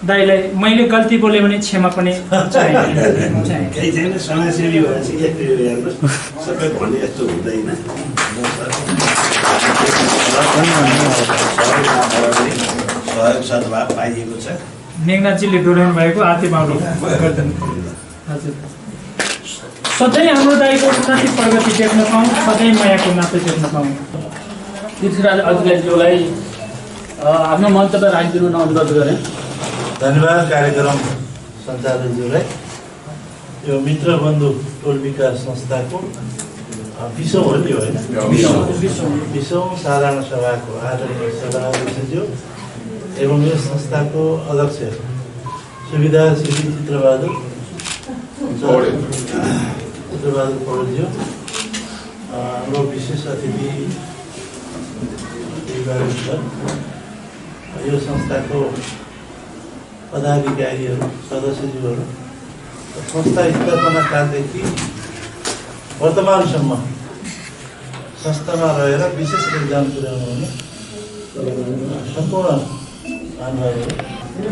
दाइलाई मैले गल्ती बोले भने क्षमा पनि केही छैन, समाजसेवी भएपछि सबै भन्ने यस्तो हुँदैन। सहयोग सद्भाव पाइएको छ। मेघनाथजीले डोर्याउनु भएको आते बाबु हजुर सधैँ हाम्रो दाइको उन्नति प्रगति देख्न पाऊँ, सधैँ मायाको नातो देख्न पाऊँ। पृथ्वीराज अधिकारीज्यूलाई आफ्नो मन्तव्य राखिदिनु अनुरोध गरेँ। धन्यवाद कार्यक्रम सञ्चालकज्यूलाई। यो मित्र बन्धु टोल विकास संस्थाको 20औं हो नि होइन, 20औं साधारण सभाको आदरणीय सभाध्यक्षज्यू एवं यस संस्थाको अध्यक्ष सुविधा श्री चित्रबहादुर पौडेलज्यू, हाम्रो विशेष अतिथि यो संस्थाको पदाधिकारीहरू सदस्यज्यूहरू, संस्था स्थापना कालदेखि वर्तमानसम्म संस्थामा रहेर विशेष योगदान पुर्याउनु हुने सम्पूर्ण महानुभावहरू।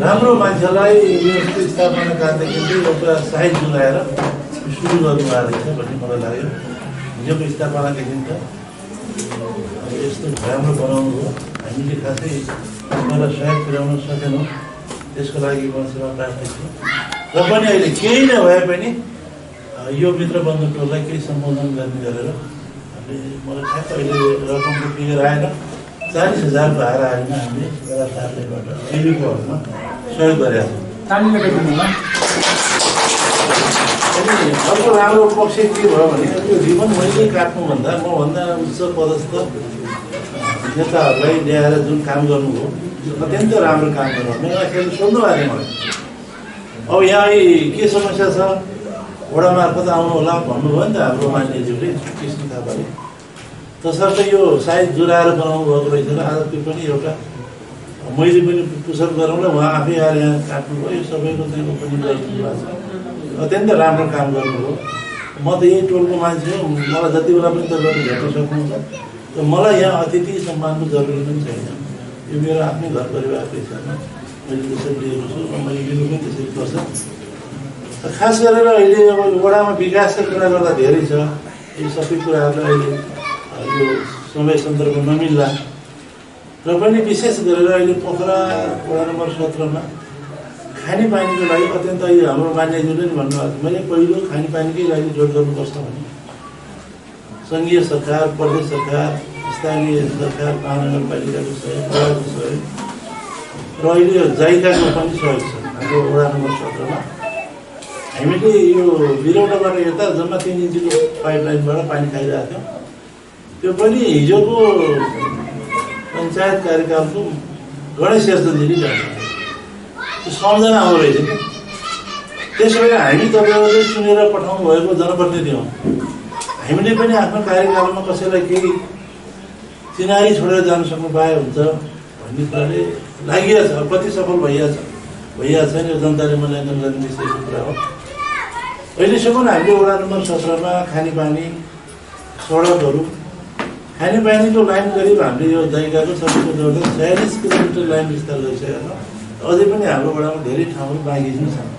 राम्रो मान्छेलाई यो स्थापना कालदेखि चाहिँ एउटा साइज जुलाएर सुरु गर्नुभएको रहेछ भन्ने मलाई लाग्यो। हिजोको स्थापनादेखि त यस्तो राम्रो बनाउनु हो, हामीले खासै मलाई सहयोग पुर्याउन सकेनौँ, त्यसको लागि म सेवा प्रार्थी छु। र पनि अहिले केही नभए पनि यो मित्र बन्धु टोललाई केही सम्बोधन गर्ने गरेर मलाई ठ्याक्क अहिले रकमको फिगर आएन, 40,000 भार आएन, हामीले बेला साथीबाट अहिलेको हकमा सहयोग गरेका छौँ। अर्को राम्रो पक्ष के भयो भने त्यो रिबन मैले काट्नुभन्दा मभन्दा उच्च पदस्थ नेताहरूलाई ल्याएर जुन काम गर्नुभयो अत्यन्त राम्रो काम गर्नु। मेरो आखिर सोध्नु भएको थियो मलाई, अब यहाँ के समस्या छ वडा मार्फत आउनु होला भन्नुभयो नि त हाम्रो मान्यज्यूले कृष्ण थापाले। तसर्थ यो सायद जुराएर बनाउनु भएको रहेछ र आज त्यो पनि एउटा मैले पनि पुसअप गरौँ र उहाँ आफै आएर यहाँ काट्नुभयो। यो सबैको चाहिँ ओपनिङ गरिदिनु भएको छ, अत्यन्त राम्रो काम गर्नुभयो। म त यही टोलको मान्छे हो, मलाई जति बेला पनि तपाईँले भेट्न सक्नुहुन्छ। र मलाई यहाँ अतिथि सम्मानको जरुरी पनि छैन, यो मेरो आफ्नै घर परिवारको हिसाबमा मैले त्यसरी लिएको छु र मैले लिनु पनि त्यसरी पर्छ। खास गरेर अहिले अब वडामा विकासको कुरा गर्दा धेरै छ, यो सबै कुराहरूलाई अहिले यो समय सन्दर्भ नमिल्ला र पनि विशेष गरेर अहिले पोखरा वडा नम्बर 17मा खानेपानीको लागि अत्यन्त अहिले हाम्रो मान्यज्यूले नि भन्नुभएको थियो, मैले पहिलो खानेपानीकै लागि जोड गर्नुपर्छ भने सङ्घीय सरकार, प्रदेश सरकार, स्थानीय सरकार, महानगरपालिकाको सहयोग, वडाको सहयोग र अहिले जाइकाको पनि सहयोग छ। हाम्रो वडा नम्बर 17मा हामीले यो बिरौटाबाट यता जम्मा 3 इन्चीको पाइपलाइनबाट पानी खाइरहेको थियौँ। त्यो पनि हिजोको पञ्चायत कार्यकालको गणेश शेरचन्दजीले जान्छ, त्यो सम्झना हो रहेछ कि। त्यसो भए हामी तपाईँहरूले सुनेर पठाउनु भएको जनप्रतिनिधि हौँ, हामीले पनि आफ्नो कार्यकालमा कसैलाई केही चिनारी छोडेर जान सक्नु पाए हुन्छ भन्ने कुराले लागिएको छ। कति सफल भइरहेको छैन, यो जनताले मूल्याङ्कन गर्ने विषयको कुरा हो। अहिलेसम्म हामीले वडा नम्बर 17मा खानेपानी, सडकहरू, खानेपानीको लाइन करिब हामीले यो जाइकाको सबैको जोड्दा 46 किलोमिटर लाइन विस्तार गरिसकेका छौँ। अझै पनि हाम्रो वडामा धेरै ठाउँहरू बाँकी पनि छन्।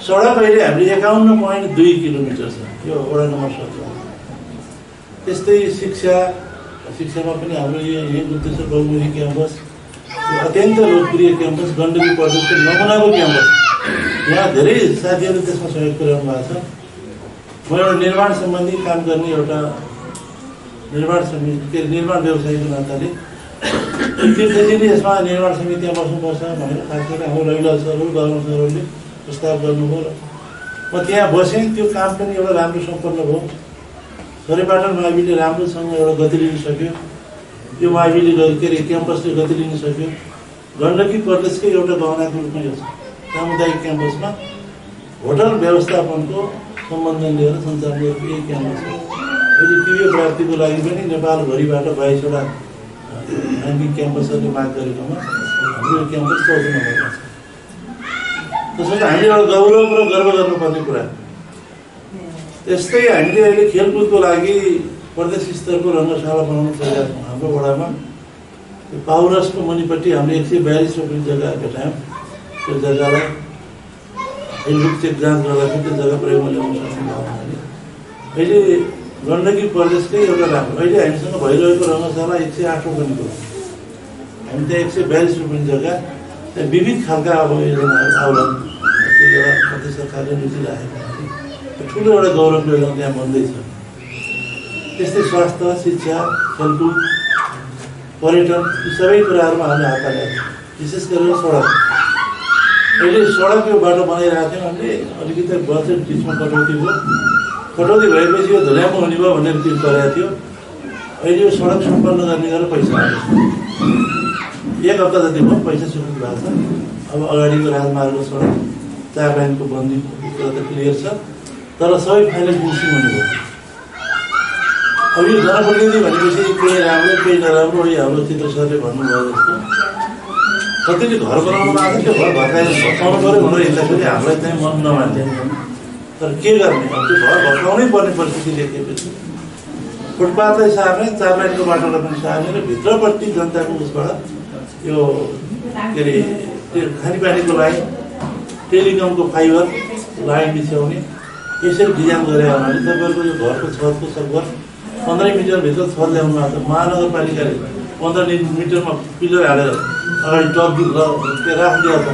सडक अहिले हामीले 51.2 किलोमिटर छ यो वडा नम्बर 17। त्यस्तै शिक्षामा पनि हाम्रो यो गुप्तेश्वर बहुमुखी क्याम्पस, यो अत्यन्त लोकप्रिय क्याम्पस, गण्डकी प्रदेशको नमुनाको क्याम्पस, यहाँ धेरै साथीहरू त्यसमा सहयोग पुर्याउनु भएको छ। म एउटा निर्माण सम्बन्धी काम गर्ने एउटा निर्माण व्यवसायीको नाताले तीर्थजीले यसमा निर्माण समितिमा बस्नुपर्छ भनेर खास गरेर हाम्रो रविलाल सरहरू, गौरव सरहरूले प्रस्ताव गर्नुभयो र म त्यहाँ बसेँ। त्यो काम पनि एउटा राम्रो सम्पन्न भयो। सरेपाटन माविले राम्रोसँग एउटा गति लिन सक्यो, यो माविले क्याम्पसले गति लिन सक्यो। गण्डकी प्रदेशकै एउटा गहनाको रूपमा यो सामुदायिक क्याम्पसमा होटल व्यवस्थापनको सम्बन्धन लिएर सञ्चार गरेको यही क्याम्पस हो। अहिले टिभी प्राप्तिको लागि पनि नेपालभरिबाट 22वटा ब्याङ्किङ क्याम्पसहरूले माग गरेकोमा हाम्रो यो क्याम्पस 14 नम्बरमा छ। त्यसैले हामीले एउटा गौरव र गर्व गर्नुपर्ने कुरा। त्यस्तै हामीले अहिले खेलकुदको लागि प्रदेश स्तरको रङ्गशाला बनाउनु खोजेका छौँ। हाम्रो वडामा त्यो पाउरसको मुनिपट्टि हामीले 142 रोपनी जग्गा भेटायौँ। त्यो जग्गालाई हेलबुक चेक जाँच गर्दाखेरि त्यो जग्गा प्रयोगमा ल्याउन सक्ने भयो। अहिले गण्डकी प्रदेशकै एउटा राम्रो अहिले हामीसँग भइरहेको रङ्गशाला 108 रोपनीको हामी त्यहाँ 142 रोपनी जग्गा त्यहाँ विविध खालका अब योजनाहरू आउलान्। त्यो एउटा प्रदेश सरकारले नीति राखेको ठुलो एउटा गौरवको योजना त्यहाँ बन्दैछ। त्यस्तै स्वास्थ्य, शिक्षा, खेलकुद, पर्यटन यी सबै कुराहरूमा हामीले हात हालेका छौँ। विशेष गरेर सडक अहिले सडक यो बाटो बनाइरहेको थियौँ हामीले अलिकति बजेट बिचमा कटौती भयो। कटौती भएपछि यो धुल्यामा हुने भयो भनेर पिल गरेको थियो। अहिले यो सडक सम्पन्न गर्ने गरेर पैसा आयो। 1 हप्ता जति भयो पैसा स्वीकृत भएको छ। अब अगाडिको राजमार्ग सडक 4 लाइनको बन्दी कुरा त क्लियर छ, तर सबै फाइनल फिनिसिङ हुने भयो। अब यो जनप्रतिनिधि भनेपछि केही राम्रो केही नराम्रो यो हाम्रो चित्र सरले भन्नुभयो जस्तो कतिले घर बनाउनु भएको थियो, त्यो घर भत्काएर भत्काउनु पऱ्यो भनेर हिँड्दाखेरि हामीलाई चाहिँ मन नमान्थ्यो। तर के गर्ने, अब त्यो घर भत्काउनै पर्ने परिस्थिति देखिएपछि फुटपाथलाई सार्ने, 4 लाइनको बाटोलाई पनि सार्ने र भित्रपट्टि जनताको उसबाट यो के अरे त्यो खानेपानीको लाइन, टेलिकमको फाइबर लाइन बिछ्याउने यसरी डिजाइन गरे भने तपाईँहरूको यो घरको छतको सगभर 15 मिटरभित्र छत ल्याउनु भएको छ। महानगरपालिकाले 15 मिटरमा पिलर हालेर अगाडि टप राखिदिएको छ।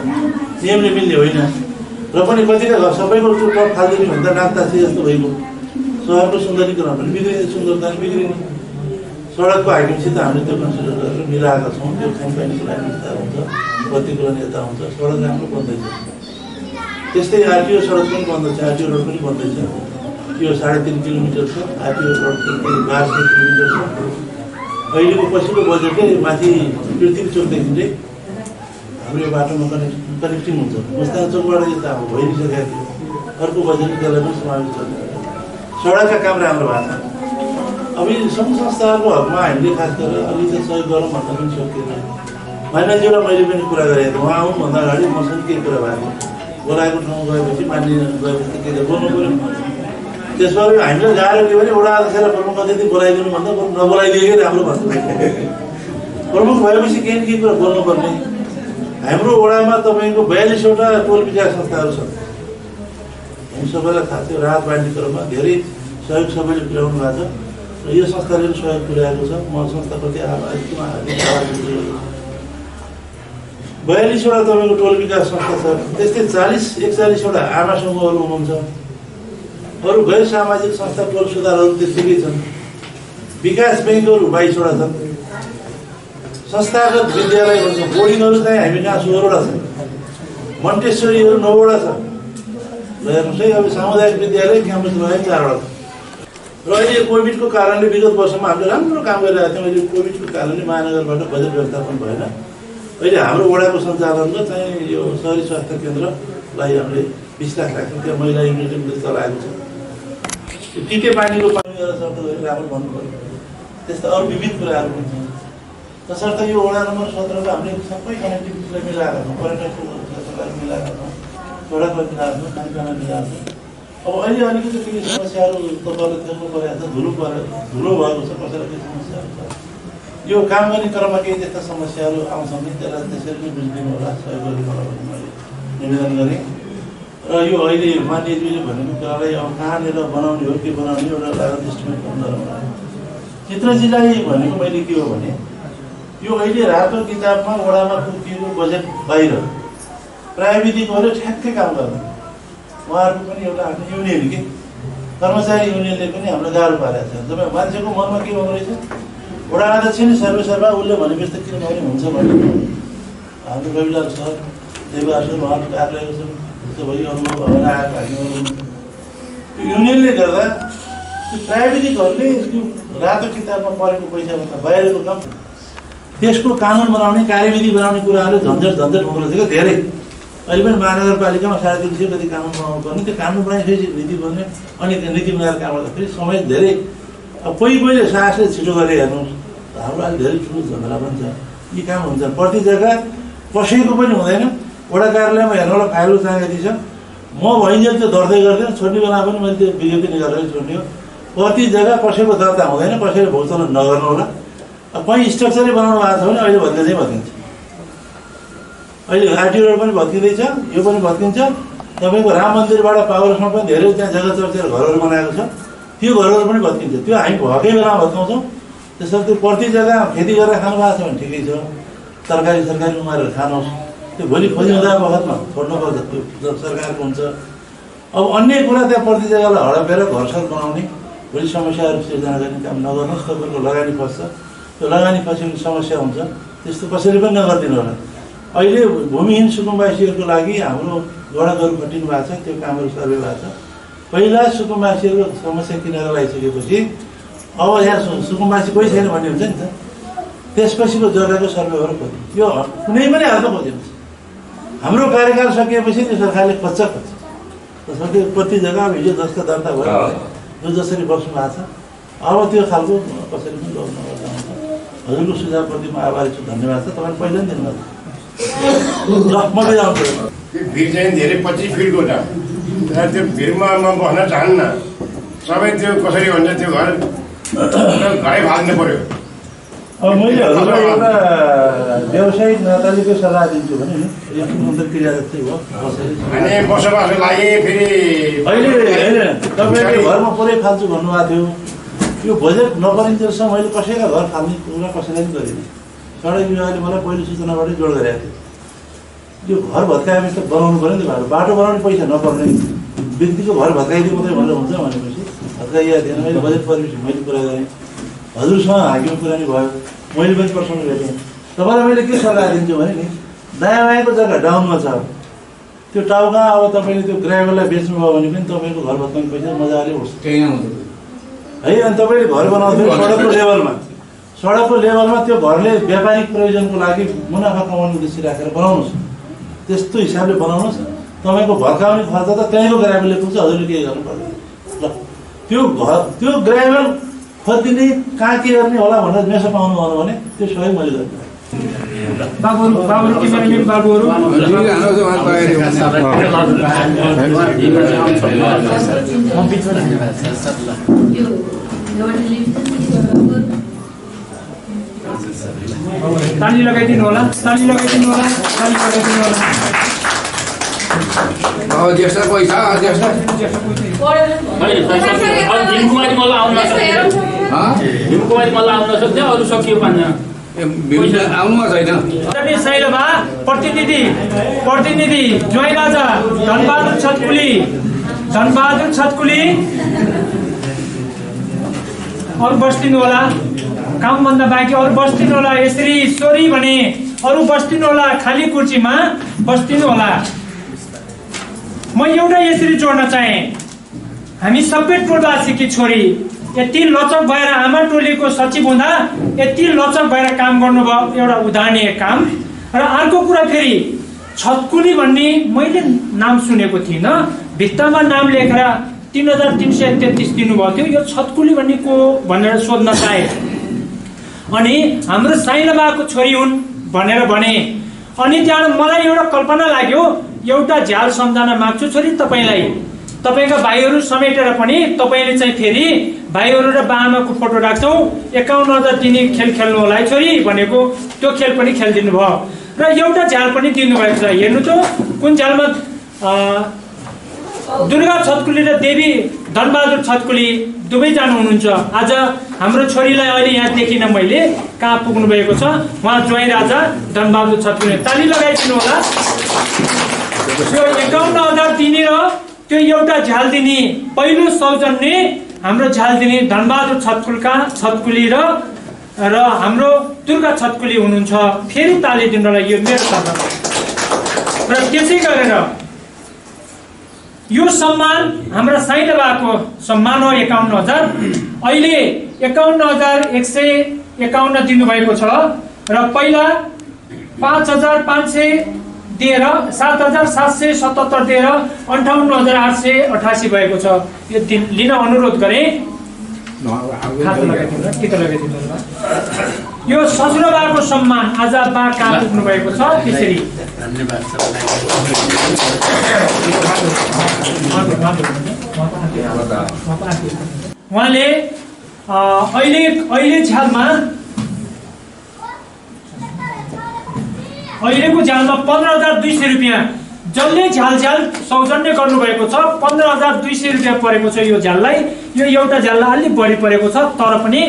नियमले मिल्ने होइन र पनि कतिका घर सबैको त्यो टप फालिदिने भन्दा नाच्तासी जस्तो भइगयो। सहरको सुन्दरीकरण पनि बिग्रिने, सुन्दरता पनि बिग्रिने। सडकको हाइटसित हामीले त्यो कन्सिडर गरेर मिलाएका छौँ। त्यो खानेपानीको लागि विस्तार हुन्छ, बत्तीको लागि यता हुन्छ, सडक राम्रो बन्दैछ। त्यस्तै आरटिओ सडक पनि बन्दैछ, आरटिओ रोड पनि बन्दैछ। यो 3.5 किलोमिटर छ, आरटिओ रोड 12 किलोमिटर छ। अहिलेको पछिल्लो बजेटले माथि पृथ्वी चोकदेखि चाहिँ हाम्रो यो बाटोमा कनेक्टिङ हुन्छ। मुस्ताङ चोकबाट यता अब भइसकेको थियो, अर्को बजेटले त्यसलाई पनि समावेश गर्ने। सडकका काम राम्रो भएको छ। अब यी सङ्घ संस्थाहरूको हकमा हामीले खास गरेर अलिकति सहयोग गरौँ भन्न पनि सकिएन। मान्यजीलाई मैले पनि कुरा गरेको थिएँ, उहाँ आउनुभन्दा अगाडि मसँग के कुरा भएको बोलाएको ठाउँ गएपछि मान्य गएपछि के बोल्नु पऱ्यो। त्यसबाट हामीलाई गाह्रो के भने वडा अध्यक्षलाई प्रमुख अतिथि बोलाइदिनु भन्दा नबोलाइदिएकै राम्रो भन्छ। प्रमुख भएपछि केही न केही कुरा बोल्नुपर्ने। हाम्रो वडामा तपाईँको 42वटा टोल विकास संस्थाहरू छन्। हामी सबैलाई थाहा थियो, राहत बाँड्ने क्रममा धेरै सहयोग सबैले पुर्याउनु भएको छ र यो संस्थाले पनि सहयोग पुर्याएको छ। म संस्थाप्रति आभार 42वटा तपाईँको टोल विकास संस्था छ। त्यस्तै 41-42वटा आमा समूहहरू हुनुहुन्छ। अरू गैर सामाजिक संस्था टोल सुधारहरू त्यतिकै छन्। विकास ब्याङ्कहरू 22वटा छन्। संस्थागत विद्यालय भन्छ बोर्डिङहरू चाहिँ हामी कहाँ 16वटा छन्। मन्टेश्वरीहरू 9वटा छ। हेर्नुहोस् है, अब सामुदायिक विद्यालय क्याम्पस रहे 4वटा छ। र अहिले कोभिडको कारणले विगत वर्षमा हामीले राम्रो काम गरिरहेका थियौँ। अहिले कोभिडको कारणले महानगरबाट बजेट व्यवस्थापन भएन। अहिले हाम्रो वडाको सञ्चालनमा चाहिँ यो सहरी स्वास्थ्य केन्द्रलाई हामीले 20 लाख राख्यौँ। त्यहाँ महिला युनिटले पनि चलाएको छ। टिटे पानीको पानी गरेर शब्द गरेर राम्रो भन्नु पऱ्यो। त्यस्ता अरू विविध कुराहरू पनि छन्। तसर्थ यो वडा नम्बर 17 हामीले सबै कनेक्टिभिटीलाई मिलाएका छौँ। पर्यटनको मिलाएका छौँ, सडकलाई मिलाएको छौँ, खानेपाना मिलाएको छौँ। अब अहिले अलिकति केही समस्याहरू तपाईँले देख्नु परेको छ। धुलो भएको छ, कसैलाई केही समस्याहरू छ। यो काम गर्ने क्रममा केही त्यस्ता समस्याहरू आउँछन् नि, त्यसलाई त्यसरी नै बुझिदिनु होला, सहयोग गर्नु होला भन्ने मैले निवेदन गरेँ। र यो अहिले मान्यजीले भनेको कुरालाई अब कहाँनिर बनाउने हो, के बनाउने एउटा लागत इस्टिमेट गर्नु। चित्रजीलाई भनेको मैले के हो भने यो अहिले रातो किताबमा वडामा तोकिएको बजेट बाहिर प्राविधिकहरूले ठ्याक्कै काम गर्दैन। उहाँहरूको पनि एउटा आफ्नो युनियन के कर्मचारी युनियनले पनि हामीलाई गाह्रो पारेको छ। जब मान्छेको मनमा के हुँदो रहेछ, वडा अध्यक्ष नि सर्वेसर्वा उसले भनेपछि त किन नहुने हुन्छ भने हाम्रो रविलाल सर, देवदास सर उहाँको कार्यालयको छ। त्यो भयो अनुभव भएर आएको हामी युनियनले गर्दा त्यो प्राविधिकहरूले त्यो रातो किताबमा परेको पैसाभन्दा बाहिरको काम त्यसको कानुन बनाउने, कार्यविधि बनाउने कुराहरू झन्झट हुँदो रहेछ क्या धेरै। अहिले पनि महानगरपालिकामा 350 कति कानुन बनाउनु पर्ने, त्यो कानुन बनाएपछि नीति बन्ने, अनि नीति बनाएर काम गर्दाखेरि समय धेरै पहिले साहसले छिटो गरेर हेर्नुहोस्, हाम्रो अहिले धेरै ठुलो झमेला पनि छ। यी काम हुन्छ प्रति जग्गा कसैको पनि हुँदैन। वडा कार्यालयमा हेर्नुलाई फाइल चाँगेदी छ, म भइन्जेल त्यो दर्ता गर्दैन, छोड्ने बेला पनि मैले त्यो विज्ञप्ति निकालेर छोड्ने हो। प्रति जग्गा कसैको दर्ता हुँदैन, कसैले भोगचलन नगर्नु होला। कहीँ स्ट्रक्चरै बनाउनु भएको छ भने अहिले भत्किँदै भत्किन्छ। अहिले आरटी रोड पनि भत्किँदैछ, यो पनि भत्किन्छ। तपाईँको राम मन्दिरबाट पावरसम्म पनि धेरै त्यहाँ जग्गा चर्चेर घरहरू बनाएको छ, त्यो घरहरू पनि भत्किन्छ। त्यो हामी भएकै बेलामा भत्काउँछौँ। त्यसरी त्यो प्रति जग्गा खेती गरेर खानु भएको छ भने ठिकै छ, तरकारी सरकारी उमारेर खानुहोस्। त्यो भोलि खोजी हुँदा बखतमा छोड्नुपर्छ, त्यो सरकारको हुन्छ। अब अन्य कुरा त्यहाँ प्रति जग्गालाई हडपेर घरसर बनाउने, भोलि समस्याहरू सिर्जना गर्ने काम नगर्नुहोस्। तपाईँको लगानी फस्छ, त्यो लगानी फसेको समस्या हुन्छ, त्यस्तो कसैले पनि नगरिदिनु होला। अहिले भूमिहीन सुकुम्बासीहरूको लागि हाम्रो गणकहरू खटिनु भएको छ, त्यो कामहरू सर्वे भएको छ। पहिला सुकुम्बासीहरूको समस्या किनेर लगाइसकेपछि अब यहाँ सुकुम्बासी कोही छैन भन्ने हुन्छ नि त, त्यसपछिको जग्गाको सर्वेहरू खोज्यो। यो कुनै पनि हालतमा खोजिन्छ। हाम्रो कार्यकाल सकिएपछि त्यो सरकारले खोज्छ। त्यसपछि प्रति जग्गा हिजो जसको दर्ता भयो जो जसरी बस्नु भएको छ, अब त्यो खालको कसरी पनि गर्नु पर्छ। हजुरको सुझावप्रति म आभारी छु, धन्यवाद छ। तपाईँले पहिला पनि दिनुभएको छ। ल म चाहिँ आउँछु। त्यो भिड चाहिँ धेरै 25 फिटको छ, त्यो भिडमा म बस्न चाहन्न। सबै त्यो कसरी भन्छ त्यो घरै फाल्नु पर्यो। अब मैले हजुरलाई एउटा व्यवसायिक नातालेको सल्लाह दिन्छु भने नि, यो अन्तर्क्रिया जस्तै हो। अनि बसोबासो लागि फेरि अहिले होइन, तपाईँले घरमा पुरै फाल्छु भन्नुभएको थियो। यो बजेट नपरिन्जेलसम्म मैले कसैका घर फाल्ने कुरा कसैलाई पनि गरिनँ। सडक विभागले मलाई पहिलो सूचनाबाटै जोड गरेको थियो। यो घर भत्काएपछि त बनाउनु पऱ्यो नि त, बाटो बनाउने पैसा नपर्ने व्यक्तिको घर भत्काइदियो मात्रै भनेर हुन्छ भनेपछि भत्काइया थिएन। मैले बजेट परिवेश मैले कुरा गरेँ, हजुरसँग हाकिम कुरा नि भयो, मैले पनि प्रश्न भेटेँ। तपाईँलाई मैले के सल्लाह दिन्छु भने नि, दायाँ बायाँको जग्गा डाउनमा छ, त्यो टाउका अब तपाईँले त्यो ग्राभललाई बेच्नुभयो भने पनि तपाईँको घर भत्काउने पैसा मजाले उठ्छ है। अनि तपाईँले घर बनाउँदाखेरि सडकको लेभलमा त्यो घरले व्यापारिक प्रयोजनको लागि मुनाफा कमाउने उद्देश्य राखेर बनाउनुहोस्। त्यस्तो हिसाबले बनाउनुहोस्। तपाईँको भत्काउने खर्च त त्यहीँको ग्राभलले पुग्छ, हजुरले केही गर्नु पर्दैन। ल त्यो ग्राभल खोजिदिने कहाँ के गर्ने होला भनेर मेसो पाउनु भयो भने त्यो सबै मैले गर्छु। बाबुहरू क्यामेराम्यान बाबुहरू ताली लगाइदिनु होला, ताली लगाइदिनु होला, ताली लगाइदिनु होला। ज्येष्ठ पैसा ज्येष्ठ हिमकुमारी मल्ल आउन सक्छ, अरू सकियो पाँचजना आउनुमा छैन। साइलबा प्रतिनिधि ज्वाइँ राजा धनबहादुर छतकुली अरू बस्दिनु होला। कामभन्दा बाँकी अरू बस्दिनु होला। यसरी ईश्वरी भने अरू बस्दिनु होला, खाली कुर्सीमा बस्दिनु होला। म एउटा यसरी जोड्न चाहे, हामी सबै टोलवासीकी छोरी यति लचक भएर आमा टोलीको सचिव हुँदा यति लचक भएर काम गर्नुभयो, एउटा उदाहरणीय काम। र अर्को कुरा फेरि छतकुली भन्ने मैले नाम सुनेको थिइनँ, भित्तामा नाम लेखेर 3333 दिनुभएको थियो। यो छतकुली भन्ने को भनेर सोध्न चाहे, अनि हाम्रो साइलाबाको छोरी हुन् भनेर भने। अनि त्यहाँ मलाई एउटा कल्पना लाग्यो, एउटा झ्याल सम्झना माग्छु छोरी तपाईँलाई, तपाईँका भाइहरू समेटेर पनि तपाईँले चाहिँ फेरि भाइहरू र बाआमाको फोटो राख्छौ, 51,000 दिने खेल खेल्नु होला है छोरी भनेको, त्यो खेल पनि खेलिदिनु भयो। र एउटा झ्याल पनि दिनुभएको छ। हेर्नु त कुन झ्यालमा दुर्गा छतकुली र देवी धनबहादुर छतकुली दुवैजना हुनुहुन्छ। आज हाम्रो छोरीलाई अहिले यहाँ देखिन मैले, कहाँ पुग्नु भएको छ, उहाँ ज्वाइँ राजा धनबहादुर छतकुली। ताली लगाइदिनु होला। त्यो 51,000 दिने र त्यो एउटा झ्याल दिने पहिलो सौजन्य हाम्रो झ्याल दिने धनबहादुर छतकुली र हाम्रो दुर्गा छतकुली हुनुहुन्छ। फेरि ताली दिनुलाई यो मेरो तर्फबाट। र त्यसै गरेर यो सम्मान हाम्रो साइलाबाको सम्मान हो 51,000। अहिले 51,151 दिनुभएको छ र पहिला 5,500 दिएर 7,777 दिएर 58,888 भएको छ। यो दिन लिन अनुरोध गरेँ। खाता लगाइदिनु ल, टिका लगाइदिनु ल। यो ससुराबाको सम्मान आज बा कहाँ पुग्नु भएको छ। त्यसरी उहाँले अहिले झ्यालमा अहिलेको झ्यालमा 15,200 रुपियाँ जसले झ्याल सौजन्य गर्नुभएको छ। 15,200 रुपियाँ परेको छ यो झ्याललाई। यो एउटा झ्याललाई अलिक बढी परेको छ, तर पनि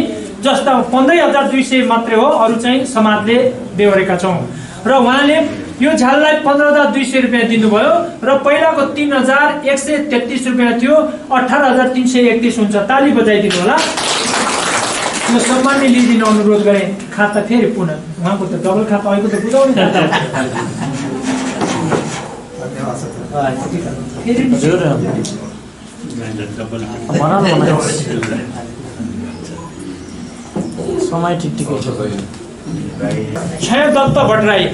जस्ता 15,200 मात्रै हो, अरू चाहिँ समाजले बेहोरेका छौँ। र उहाँले यो झ्याललाई 15,200 रुपियाँ दिनुभयो र पहिलाको 3,133 रुपियाँ थियो, 18,331 हुन्छ। ताली बजाइदिनु होला। यो सम्मानले लिइदिनु अनुरोध गरेँ। खाता फेरि पुनः उहाँको त डबल खाता, अहिलेको त बुझाउने खाता समय ठिक छाया दत्त भट्टराई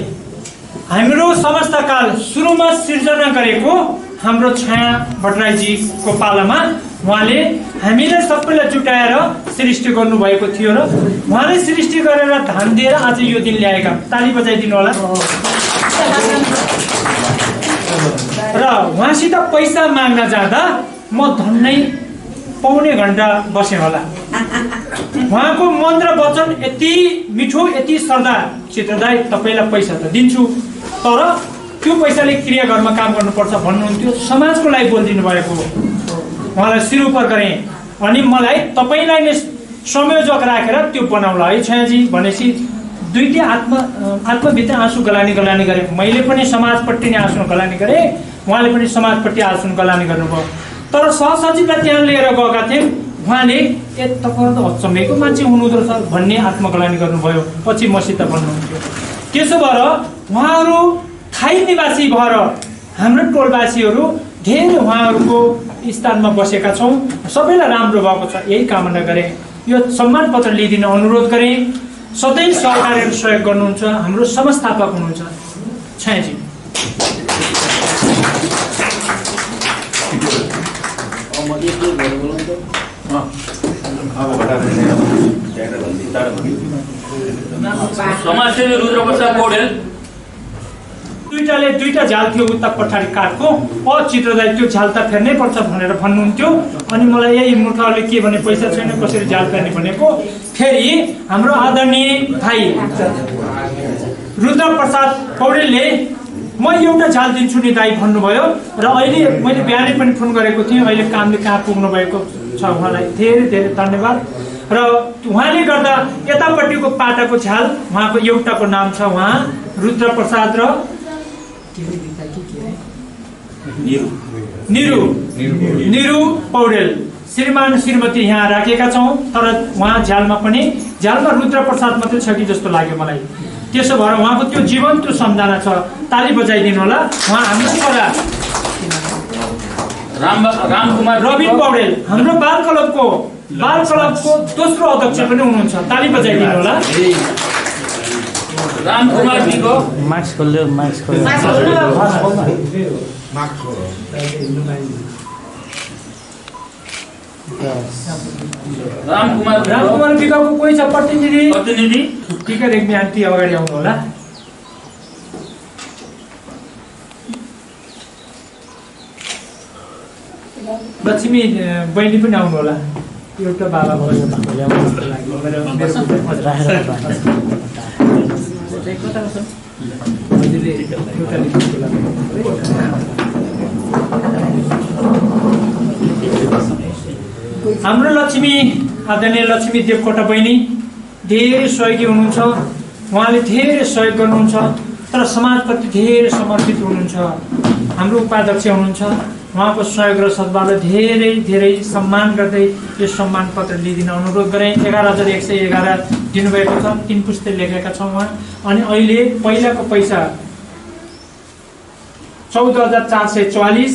हाम्रो समस्तकाल सुरुमा सिर्जना गरेको हाम्रो छाया भट्टराईजीको पालामा उहाँले हामीलाई सबैलाई जुटाएर सृष्टि गर्नुभएको थियो र उहाँले सृष्टि गरेर धान दिएर आज यो दिन ल्याएका। ताली बजाइदिनु होला। र उहाँसित पैसा माग्न जाँदा म धन्नै पौने घन्टा बसेँ होला। उहाँको मन र वचन यति मिठो, यति श्रद्धा, चित्रदाई तपाईँलाई पैसा त दिन्छु, तर त्यो पैसाले क्रियाघरमा काम गर्नुपर्छ भन्नुहुन्थ्यो। समाजको लागि बोलिदिनु भएको उहाँलाई सिरुपर गरेँ। अनि मलाई तपाईँलाई नै संयोजक राखेर त्यो बनाउला है छायाजी भनेपछि दुईटै आत्मभित्र आँसु गलानी गरेँ। मैले पनि समाजपट्टि नै आँसु गलानी गरेँ, उहाँले पनि समाजपट्टि आँसु गलानी गर्नुभयो। तर सहसचिवलाई त्यहाँ लिएर गएका थियौँ। उहाँले तपाईँहरू त अचम्मेको मान्छे हुनुहुँदो रहेछ भन्ने आत्मगलानी गर्नुभयो। पछि मसित भन्नुहुन्थ्यो। त्यसो भएर उहाँहरू थाई निवासी भएर हाम्रो टोलवासीहरू धेरै उहाँहरूको स्थानमा बसेका छौँ। सबैलाई राम्रो भएको छ यही कामना गरेँ। यो सम्मान पत्र लिइदिन अनुरोध गरेँ। सधैँ सहकार्य सहयोग गर्नुहुन्छ हाम्रो संस्थापक हुनुहुन्छ छायाजी। समाजसेवी रुद्रप्रसाद पौडेल दुईटा झाल थियो उता पछाडि काठको। चित्रदाई त्यो झाल त फेर्नै पर्छ भनेर भन्नुहुन्थ्यो। अनि मलाई यही मूर्खहरूले के भने पैसा छैन कसरी झाल फेर्ने भनेको। फेरि हाम्रो आदरणीय भाइ रुद्रप्रसाद पौडेलले म एउटा झाल दिन्छु नि दाई भन्नुभयो। र अहिले मैले बिहानै पनि फोन गरेको थिएँ। अहिले कामले कहाँ पुग्नु भएको छ उहाँलाई धेरै धेरै धन्यवाद। र उहाँले गर्दा यतापट्टिको पाटाको झाल उहाँको एउटाको नाम छ, उहाँ रुद्रप्रसाद र निरु पौडेल श्रीमान श्रीमती यहाँ राखेका छौँ। तर उहाँ झ्यालमा रुद्रप्रसाद मात्रै छ कि जस्तो लाग्यो मलाई। त्यसो भएर उहाँको त्यो जीवन्त सम्झना छ। ताली बजाइदिनु होला। उहाँ हाम्रो छोरा रामकुमार रविन पौडेल हाम्रो बाल क्लबको दोस्रो अध्यक्ष पनि हुनुहुन्छ। ताली बजाइदिनु होला। रामकुमार बिको मार्क्स खोल्यो रामकुमार बिकाको कोही छ प्रतिनिधि टिका देख्ने आन्टी अगाडि आउनु होला। लक्ष्मी बहिनी पनि आउनु होला। एउटा बाबा हाम्रो लक्ष्मी आदरणीय लक्ष्मी देवकोटा बहिनी धेरै सहयोगी हुनुहुन्छ। उहाँले धेरै सहयोग गर्नुहुन्छ तर समाजप्रति धेरै समर्पित हुनुहुन्छ। हाम्रो उपाध्यक्ष हुनुहुन्छ। उहाँको सहयोग र सद्भावलाई धेरै धेरै सम्मान गर्दै यो सम्मान पत्र लिइदिन अनुरोध गरेँ। 11,111 दिनुभएको छ। 3 पुस्ते लेखेका छौँ उहाँ। अनि अहिले पहिलाको पैसा 14,444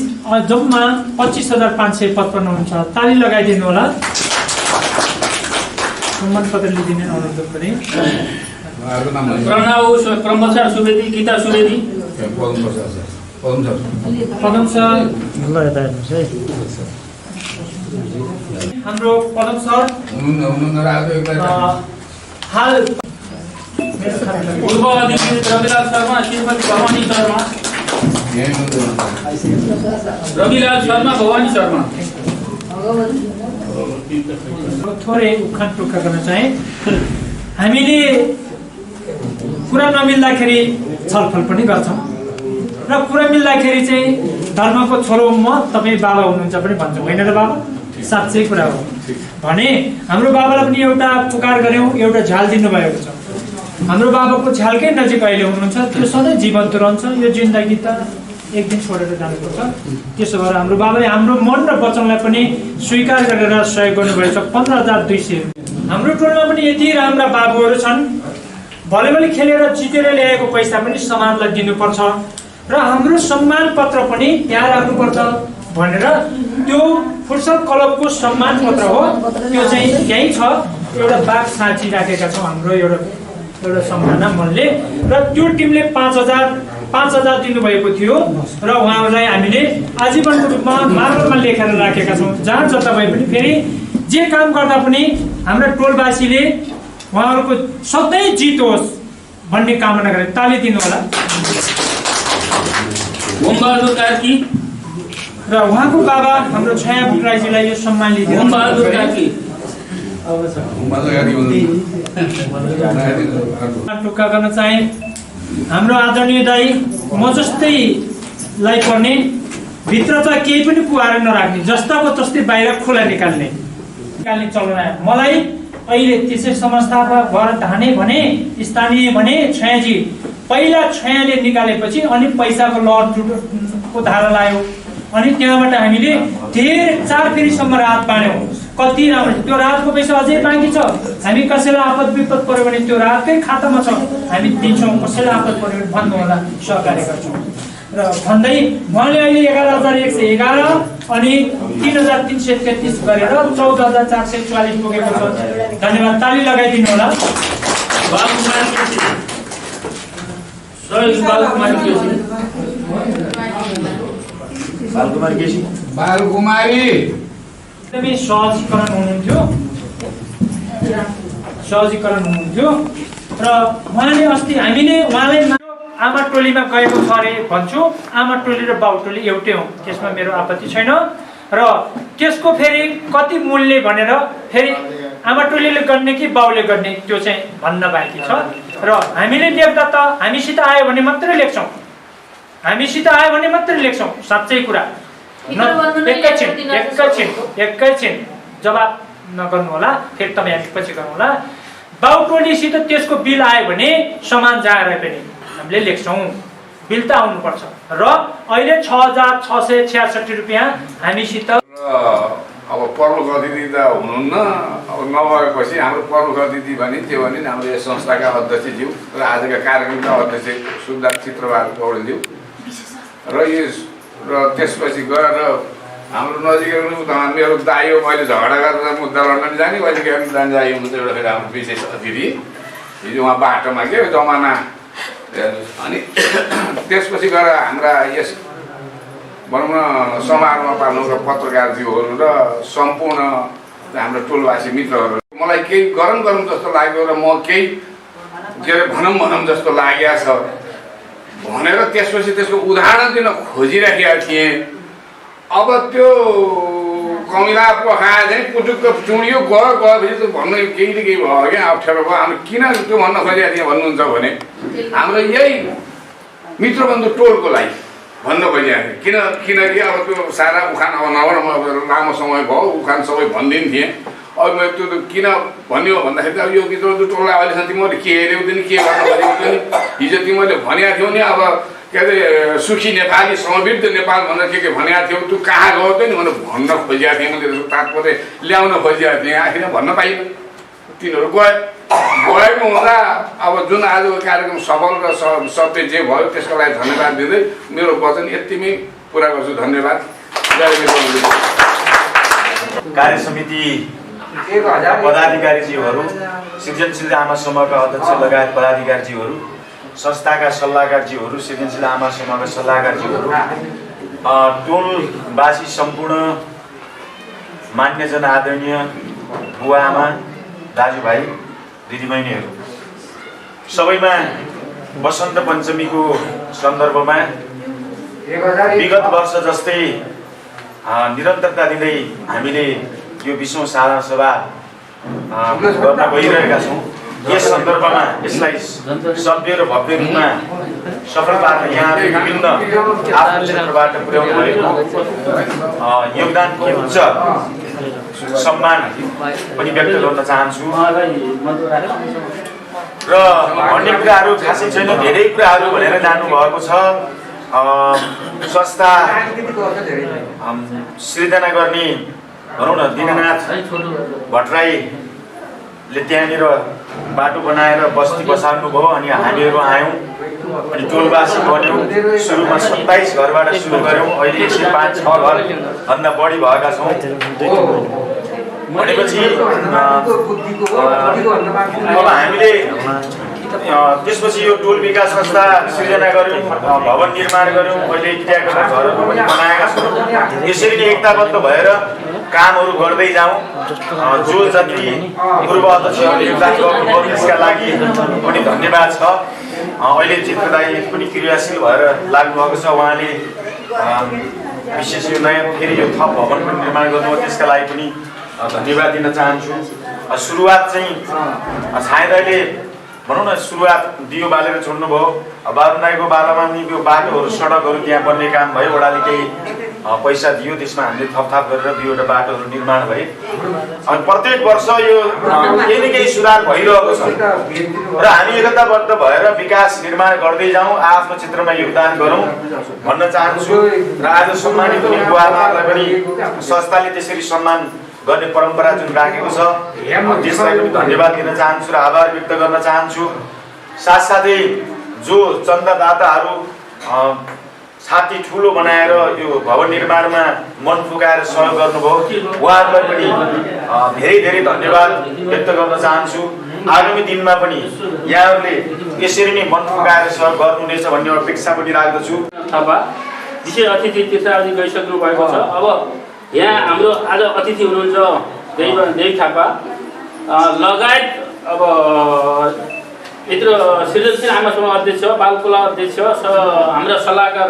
जम्मा 25,555 हुन्छ। ताली लगाइदिनु होला। सम्मान पत्र लिइदिने अनुरोध गरेँ। प्रणव प्रमोद सुवेदी, गीता सुवेदी, पदम सर, ल यता हेर्नुहोस् है। हाम्रो पदम सर हाल पूर्व अधिकृत रविलाल शर्मा, श्रीमती भवानी शर्मा, रविलाल शर्मा, भवानी शर्मा। थोरै उखान टुक्का गर्न चाहे। हामीले कुरा नमिल्दाखेरि छलफल पनि गर्छौँ र कुरा मिल्दाखेरि चाहिँ धर्मको छोरो म, तपाईँ बाबा हुनुहुन्छ पनि भन्छौँ, होइन र बाबा? साँच्चै कुरा हो भने हाम्रो बाबालाई पनि एउटा पुकार गऱ्यौँ, एउटा झ्याल दिनुभएको छ। हाम्रो बाबाको झ्यालकै नजिक अहिले हुनुहुन्छ, त्यो सधैँ जीवन्त रहन्छ। यो जिन्दगी त एक दिन छोडेर जानुपर्छ। त्यसो भएर हाम्रो बाबाले हाम्रो मन र वचनलाई पनि स्वीकार गरेर सहयोग गर्नुभएको छ। 15,200 हाम्रो टोलमा पनि यति राम्रा बाबुहरू छन्, भलिबल खेलेर जितेर ल्याएको पैसा पनि समाजलाई दिनुपर्छ र हाम्रो सम्मान पत्र पनि यहाँ राख्नुपर्छ भनेर त्यो फुर्सद क्लबको सम्मान पत्र हो, त्यो चाहिँ यहीँ छ। एउटा बाघ साँची राखेका छौँ हाम्रो एउटा सम्झना मनले, र त्यो टिमले 5,000 दिनुभएको थियो र उहाँहरूलाई हामीले आजीवनको रूपमा मार्बलमा लेखेर राखेका छौँ। जहाँ जता भए पनि फेरि जे काम गर्दा पनि हाम्रा टोलवासीले उहाँहरूको सधैँ जित होस् भन्ने कामना गरे। ताली दिनु होला। ओमबहादुर कार्की र उहाँको बाबा हाम्रो छाया बुटराईजीलाई यो सम्मान लिदिनु। ओमबहादुर कार्की टुक्का गर्न चाहे। हाम्रो आदरणीय दाई म जस्तैलाई पर्ने, भित्र त केही पनि कुहाएर नराख्ने, जस्ताको तस्तै बाहिर खुला निकाल्ने चलन आयो। मलाई अहिले त्यसै संस्थापक भएर धाने भने, स्थानीय भने छयाजी, पहिला छयाले निकालेपछि अनि पैसाको लहरको धारा लायो, अनि त्यहाँबाट हामीले धेरै 4 फेरिसम्म राहत बाँड्यौँ। कति राम्रो, त्यो राहतको पैसा अझै बाँकी छ। हामी कसैलाई आपद विपद पर्यो भने त्यो राहतकै खातामा छ, हामी दिन्छौँ। कसैलाई आपद पर्यो भने भन्नु होला, सहकार्य गर्छौँ। र भन्दै उहाँले अहिले 11,111 अनि 3,333 गरेर 14,444 पुगेको छ। धन्यवाद, ताली लगाइदिनु होला। बालकुमारी एकदमै सहजीकरण हुनुहुन्थ्यो र उहाँले अस्ति हामीले उहाँलाई आमा टोलीमा गएको छ अरे भन्छु। आमा टोली र बाउ टोली एउटै हो, त्यसमा मेरो आपत्ति छैन। र त्यसको फेरि कति मूल्य भनेर फेरि आमा टोलीले गर्ने कि बाउले गर्ने त्यो चाहिँ भन्न बाँकी छ। र हामीले लेख्दा त हामीसित आयो भने मात्रै लेख्छौँ, साँच्चै कुरा। एकैछिन जवाब नगर्नु होला, फेरि तपाईँ हामी पछि गर्नु होला। बाउ टोलीसित त्यसको बिल आयो भने समान जहाँ रहे पनि हामीले लेख्छौँ, बिल त आउनुपर्छ। र अहिले 6,666 रुपियाँ हामीसित। अब प्रमुख अतिथि त हुनुहुन्न, अब नभएपछि हाम्रो प्रमुख अतिथि भने त्यो भने हाम्रो यस संस्थाका अध्यक्षज्यू र आजका कार्यक्रमका अध्यक्ष सुधार चित्रबहादुर पौडेलज्यू र त्यसपछि गएर हाम्रो नजिकै मेरो दाइ हो। मैले झगडा गरेर मुद्दा लड्न पनि जाने, अहिले के जान जाइयो हुन्छ एउटा फेरि हाम्रो विशेष अतिथि हिजो उहाँ बाटोमा के जमाना। अनि त्यसपछि गएर हाम्रा यस भनौँ न समारोहमा पाल्नुका पत्रकारज्यूहरू र सम्पूर्ण हाम्रो टोलवासी मित्रहरू, मलाई केही गरम जस्तो लाग्यो र म केही के अरे भनौँ जस्तो लागेको छ भनेर त्यसपछि त्यसको उदाहरण दिन खोजिराखेका थिएँ। अब त्यो कमिला पखा चाहिँ पुटुक्क चुडियो गएपछि त भन्नु केही न केही भयो क्या, अप्ठ्यारो भयो। हामी किन त्यो भन्न खोजेका थिएँ भन्नुहुन्छ भने हाम्रो यही मित्रबन्धु टोलको लागि भन्न खोजेका थिएँ। किनकि अब त्यो सारा उखान अब नभन, लामो समय भयो उखान सबै भनिदिनु थिएँ। अब मैले त्यो किन भन्यो भन्दाखेरि अब यो मित्रबन्धु टोललाई अहिलेसम्म तिमीले के हेऱ्यौ नि, के गर्न खोजेको थियो नि, हिजो तिमीले भनेको थियौ नि, अब के अरे सुखी नेपाली समृद्ध नेपाल भनेर के भनेको थियौ, त्यो कहाँ गयो त नि भनेर भन्न खोजेको थिएँ। मैले त्यसको तात्पर्य ल्याउन खोजेको थिएँ, आखिर भन्न पाइनँ। तिनीहरू गएको हुँदा अब जुन आजको कार्यक्रम सफल र सत्य जे भयो त्यसको लागि धन्यवाद दिँदै मेरो वचन यतिमै पुरा गर्छु। धन्यवाद। कार्य समिति पदाधिकारीज्यूहरू, सृजनशील आमा समूहका अध्यक्ष लगायत पदाधिकारीज्यूहरू, संस्थाका सल्लाहकारज्यूहरू, सृजनशील आमा समूहका सल्लाहकारज्यूहरू, टोलवासी सम्पूर्ण मान्यजन आदरणीय बुवा आमा, दाजुभाइ, दिदीबहिनीहरू, सबैमा वसन्त पञ्चमीको सन्दर्भमा विगत वर्ष जस्तै निरन्तरता दिँदै हामीले यो 20औं साधारण सभा गर्न गइरहेका छौँ। यस सन्दर्भमा यसलाई सभ्य र भव्य रूपमा सफल पार्न यहाँले विभिन्न आफ्नो क्षेत्रबाट पुर्याउनु भएको योगदानको उच्च सम्मान पनि व्यक्त गर्न चाहन्छु। र भन्ने कुराहरू खासै छैन, धेरै कुराहरू भनेर जानुभएको छ। संस्था सृजना गर्ने भनौँ न दीननाथ भट्टराईले त्यहाँनिर बाटो बनाएर बस्ती बसाल्नु भयो अनि हामीहरू आयौँ अनि टोलवासी बन्यौँ। सुरुमा 27 घरबाट सुरु गऱ्यौँ, अहिले 105-6 घरभन्दा बढी भएका छौँ। भनेपछि अब हामीले त्यसपछि यो टोल विकास संस्था सृजना गऱ्यौँ, भवन निर्माण गऱ्यौँ, अहिले इँटाका घरहरू पनि बनाएका छौँ। यसरी नै एकताबद्ध भएर कामहरू गर्दै जाउँ। जो जति पूर्व अध्यक्षहरूले योगदान गर्नुभयो त्यसका लागि पनि धन्यवाद छ। अहिले चित्रदायी पनि क्रियाशील भएर लाग्नुभएको छ, उहाँले विशेष यो नयाँ फेरि यो थप भवन पनि निर्माण गर्नुभयो, त्यसका लागि पनि धन्यवाद दिन चाहन्छु। सुरुवात चाहिँ सायद अहिले भनौँ न सुरुवात दियो बालेर छोड्नुभयो। बारुन राईको पालामा नि यो बाटोहरू सडकहरू त्यहाँ बन्ने काम भयो, वडाले केही पैसा दियो, त्यसमा हामीले थपथाप गरेर 2वटा बाटोहरू निर्माण भए। अनि प्रत्येक वर्ष यो केही न केही सुधार भइरहेको छ र हामी एकताबद्ध भएर विकास निर्माण गर्दै जाउँ, आफ्नो क्षेत्रमा योगदान गरौँ भन्न चाहन्छु। र आज सम्मानित हुने बुवाआमालाई पनि संस्थाले त्यसरी सम्मान गर्ने परम्परा जुन राखेको छ त्यसलाई पनि धन्यवाद दिन चाहन्छु र आभार व्यक्त गर्न चाहन्छु। साथसाथै जो चन्दादाताहरू छाती ठुलो बनाएर यो भवन निर्माणमा मन फुकाएर सहयोग गर्नुभयो, उहाँहरूलाई पनि धेरै धेरै धन्यवाद व्यक्त गर्न चाहन्छु। आगामी दिनमा पनि यहाँहरूले यसरी नै मन फुकाएर सहयोग गर्नुहुनेछ भन्ने अपेक्षा पनि राख्दछु। विशेष अतिथि तीर्थावधि गइसक्नु भएको छ। अब यहाँ हाम्रो आज अतिथि हुनुहुन्छ देवी थापा लगायत अब यत्रो सृजनशील आमा समूह अध्यक्ष, बालकोला अध्यक्ष, हाम्रा सल्लाहकार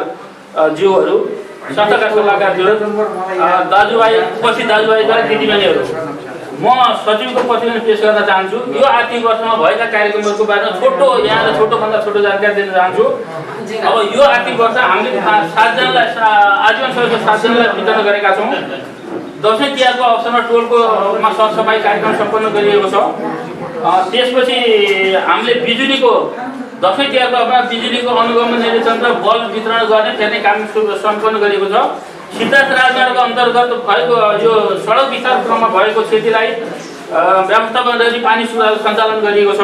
ज्यूहरू, संस्थाका सल्लाहकारज्यूहरू, दाजुभाइ उपस्थित दाजुभाइ दिदीबहिनीहरू, म सचिवको प्रतिवेदन पेश गर्न चाहन्छु। यो आर्थिक वर्षमा भएका कार्यक्रमहरूको बारेमा छोटोभन्दा छोटो जानकारी दिन चाहन्छु। अब यो आर्थिक वर्ष हामीले 7 जनालाई आजीवन सहयोग 7 जनालाई वितरण गरेका छौँ। दसैँ तिहारको अवसरमा टोलकोमा सरसफाइ कार्यक्रम सम्पन्न गरिएको छ। त्यसपछि हामीले बिजुलीको दसैँ तिहारको अवसरमा बिजुलीको अनुगमन निरीक्षण र बल्ब वितरण गर्ने फेर्ने काम सम्पन्न गरिएको छ। सिद्धार्थ राजमार्ग अन्तर्गत भएको यो सडक विस्तार क्रममा भएको क्षतिलाई व्यवस्थापन गरी पानी सञ्चालन गरिएको छ।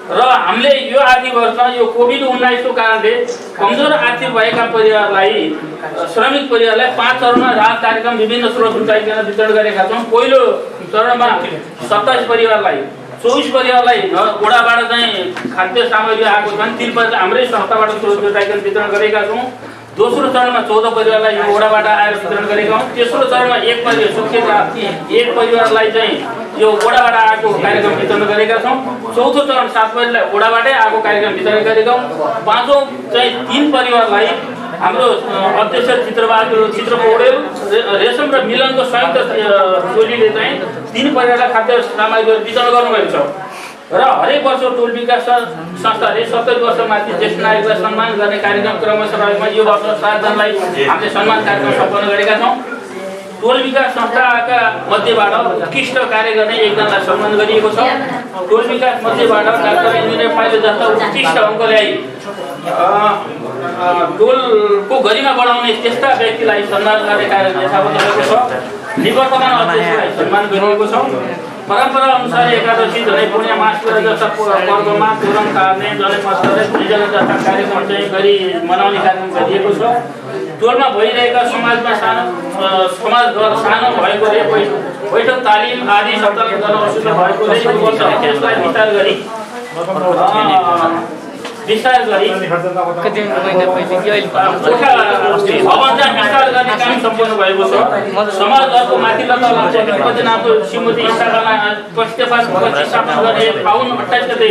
र हामीले यो आर्थिक वर्षमा यो कोभिड-19 को कारणले कमजोर आर्थिक भएका परिवारलाई, श्रमिक परिवारलाई 5 चरणमा राहत कार्यक्रम विभिन्न स्रोत जुटाइकन वितरण गरेका छौँ। पहिलो चरणमा 27 परिवारलाई, 24 परिवारलाई वडाबाट चाहिँ खाद्य सामग्री आएको छन्, 3 परिवार हाम्रै संस्थाबाट स्रोत जुटाइकन वितरण गरेका छौँ। दोस्रो चरणमा 14 परिवारलाई यो वडाबाट आएर वितरण गरेका छौँ। तेस्रो चरणमा एक परिवारलाई चाहिँ यो वडाबाट आएको कार्यक्रम वितरण गरेका छौँ। चौथो चरण 7 परिवारलाई वडाबाटै आएको कार्यक्रम वितरण गरेका छौँ। पाँचौँ चाहिँ 3 परिवारलाई हाम्रो अध्यक्ष चित्र पौडेल, रेशम र मिलनको संयुक्त टोलीले चाहिँ 3 परिवारलाई खाद्य सामग्री वितरण गर्नुभएको छ। र हरेक वर्ष टोल विकास संस्थाले 70 वर्षमाथि ज्येष्ठ नागरिकलाई सम्मान गर्ने कार्यक्रम क्रमशः रहेमा यो वर्ष 7 जनालाई हामीले सम्मान कार्यक्रम सम्पन्न गरेका छौँ। टोल विकास संस्थाका मध्येबाट उत्कृष्ट कार्य गर्ने 1 जनालाई सम्मान गरिएको छ। टोल विकास मध्येबाट डाक्टर इन्जिनियर पाइले जस्ता उत्कृष्ट अङ्क ल्याई टोलको गरिमा बढाउने त्यस्ता व्यक्तिलाई सम्मान गर्ने कार्य यथावत रहेको छ। निवर्तमान अध्यक्षलाई सम्मान गरिएको छ। परम्परा अनुसार एकादशी झनै पूर्णिमा मासपूजा जस्ता पर्वमा तोरण तार्ने, जनै मस्तले पूजा जस्ता कार्यक्रम चाहिँ गरी मनाउने कार्यक्रम गरिएको छ। टोलमा भइरहेका समाजमा समाज सानो भएकोले बैठक तालिम आदि सञ्चालन गर्न असुविधा भएकोले यो वर्ष त्यसलाई विस्तार गरी भवनलाई विस्तार गर्ने काम सम्पन्न भएको छ। समाजको माथिल्लो तहको श्रीमती प्रतिष्ठापन गर्ने फागुन 28 गते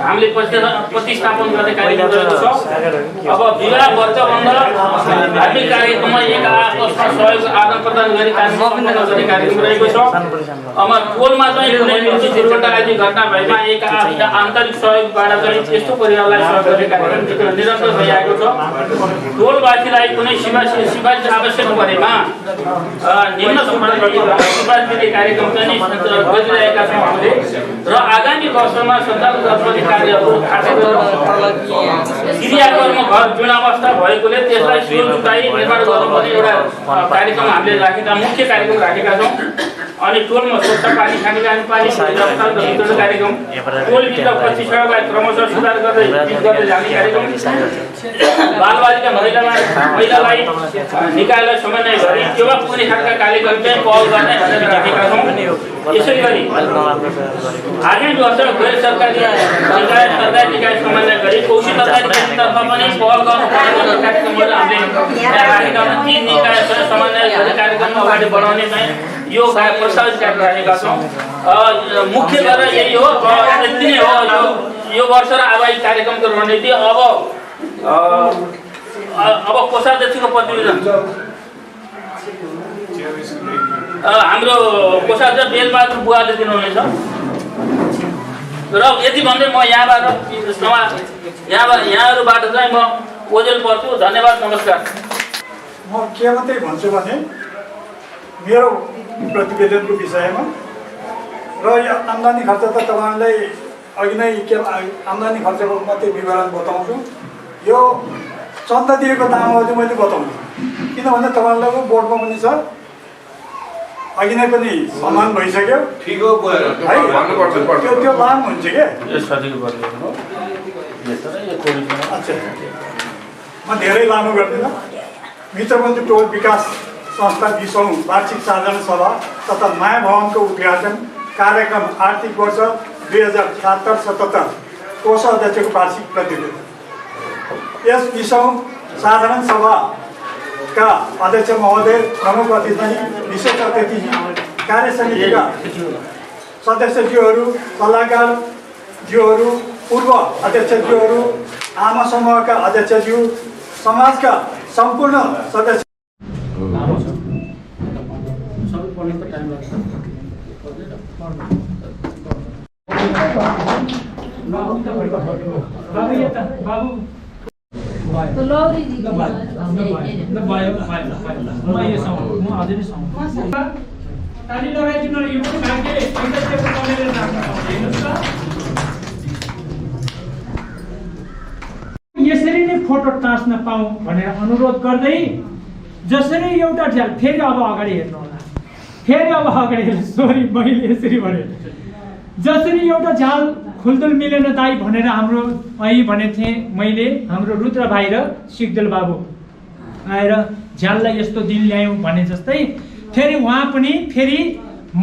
हामीले प्रतिष्ठापन गर्ने कार्यक्रम गरेको छ। अब विवाह वर्षबन्ध धार्मिक कार्यक्रममा एक आपसमा सहयोग आदान प्रदान गरी गर्ने कार्यक्रम रहेको छ। अब टोलमा चाहिँ कुनै मृत्यु दुर्घटना आदि घटना भएमा एक आन्तरिक सहयोगबाट चाहिँ त्यस्तो परिवारलाई सहयोग गर्ने कार्यक्रम निरन्तर भइरहेको छ। टोलवासीलाई कुनै सिफारिस आवश्यक परेमा निम्न सिफारिस दिने कार्यक्रम चाहिँ गरिरहेका छौँ हामीले र आगामी वर्षमा सञ्चालन गर्ने कार्यहरू क्रियाकर्म घर जीर्णावस्था भएकोले त्यसलाई सुरु जुटाई निर्माण गर्नुपर्ने एउटा कार्यक्रम हामीले राखेका मुख्य कार्यक्रम राखेका छौँ। अनि टोलमा स्वच्छ पानी खाने पानी कार्यक्रम टोलभित्र प्रतिष्ठालाई क्रमशः सुधार गर्दै जाने कार्यक्रम बालबालिका महिलालाई निकायलाई समन्वय गरी सेवा पुग्ने खालका कार्यक्रम चाहिँ पहल गर्ने भनेर राखेका छौँ। यसै गरी आगामी वर्ष गैर सरकारी निकाय समन्वय गरी कोशी तर्फ पनि पहल गर्नुपर्ने कार्यक्रमहरू हामीले राखेका छौँ। 3 निकायसँग समन्वय गर्ने कार्यक्रम अगाडि बढाउने चाहिँ यो प्रस्तावित गरेर राखेका छौँ। मुख्य गरेर यही हो, यति नै हो यो वर्ष र आगामी कार्यक्रमको रणनीति। अब कोषाध्यक्षको प्रतिवेदन हाम्रो कोषाध्यक्ष बेलबहादुर बुवाले दिनुहुनेछ र यति भन्दै म यहाँहरूबाट चाहिँ म ओजेल पर्छु। धन्यवाद, नमस्कार। म के मात्रै भन्छु भने मेरो प्रतिवेदनको विषयमा र यो आम्दानी खर्च त तपाईँलाई अघि नै आम्दानी खर्चको मात्रै विवरण बताउँछु। यो चन्दा दिएको दाममा चाहिँ मैले बताउँछु, किनभने तपाईँलाई बोर्डमा पनि छ, अघि नै पनि सम्मान भइसक्यो है, त्यो लाम हुन्छ के। अच्छा, म धेरै लामो गर्दिनँ। मित्रबन्धु टोल विकास संस्था 20औं वार्षिक साधारण सभा तथा माया भवनको उद्घाटन कार्यक्रम आर्थिक वर्ष 2076-77 कोषाध्यक्षको वार्षिक प्रतिवेदन। यस 20औं साधारण सभाका अध्यक्ष महोदय, प्रमुख अतिथि, विशेष अतिथि, कार्य समितिका सदस्यज्यूहरू, सल्लाहकारज्यूहरू, पूर्व अध्यक्षज्यूहरू, आमा समूहका अध्यक्षज्यू, समाजका सम्पूर्ण सदस्य यसरी नै फोटो टाँच्न पाऊँ भनेर अनुरोध गर्दै जसरी एउटा झ्याल फेरि अब अगाडि हेर्नु होला, फेरि अब अगाडि हेर्नु, सरी मैले यसरी भने जसरी एउटा झ्याल खुल्दुल मिलेन दाई भनेर हाम्रो अहिले भनेको थिएँ मैले, हाम्रो रुद्र भाइ र सिक्दुल बाबु आएर झ्याललाई यस्तो दिन ल्यायौँ भने जस्तै फेरि उहाँ पनि फेरि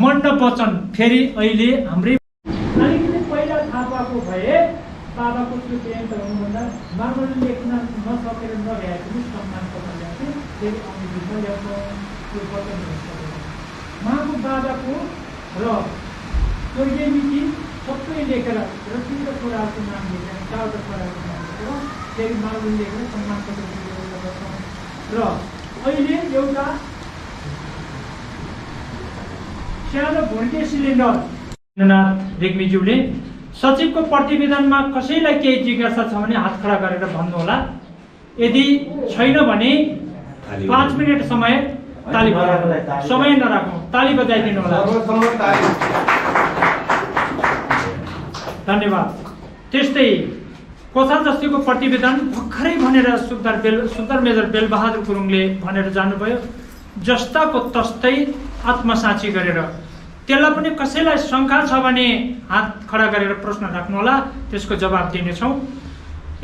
मण्डप वचन फेरि अहिले हाम्रै अलिकति पहिला थाहा पाएको भए बाबाको त्यो पेन्ट हुनुभन्दा मार्बल लेख्न नसकेर नभ्याए पनि सम्मान पत्र ल्याउँथ्यो, फेरि आउने दिन ल्याउँछौँ त्यो वचन उहाँको बाबाको र स्वर्गीय मिति सबै लेखेर र तिनवटा छोराहरूको नाम लेखेर 4वटा छोराहरूको नाम लेखेर फेरि मार्बल लेखेर सम्मान पत्र गर्छौँ। र अहिले एउटा सानो भुर्के सिलिन्डर रेग्मीज्यूले सचिवको प्रतिवेदनमा कसैलाई केही जिज्ञासा छ भने हात खडा गरेर भन्नुहोला, यदि छैन भने 5 मिनट समय ताली बजाउँ, समय नराखौँ, ताली बजाइदिनु होला। धन्यवाद। त्यस्तै कोषाध्यक्षको प्रतिवेदन भर्खरै भनेर सुधार मेजर बेलबहादुर गुरुङले भनेर जानुभयो, जस्ताको तस्तै आत्मसाक्षी गरेर। त्यसलाई पनि कसैलाई शङ्का छ भने हात खडा गरेर प्रश्न राख्नुहोला, त्यसको जवाब दिनेछौँ।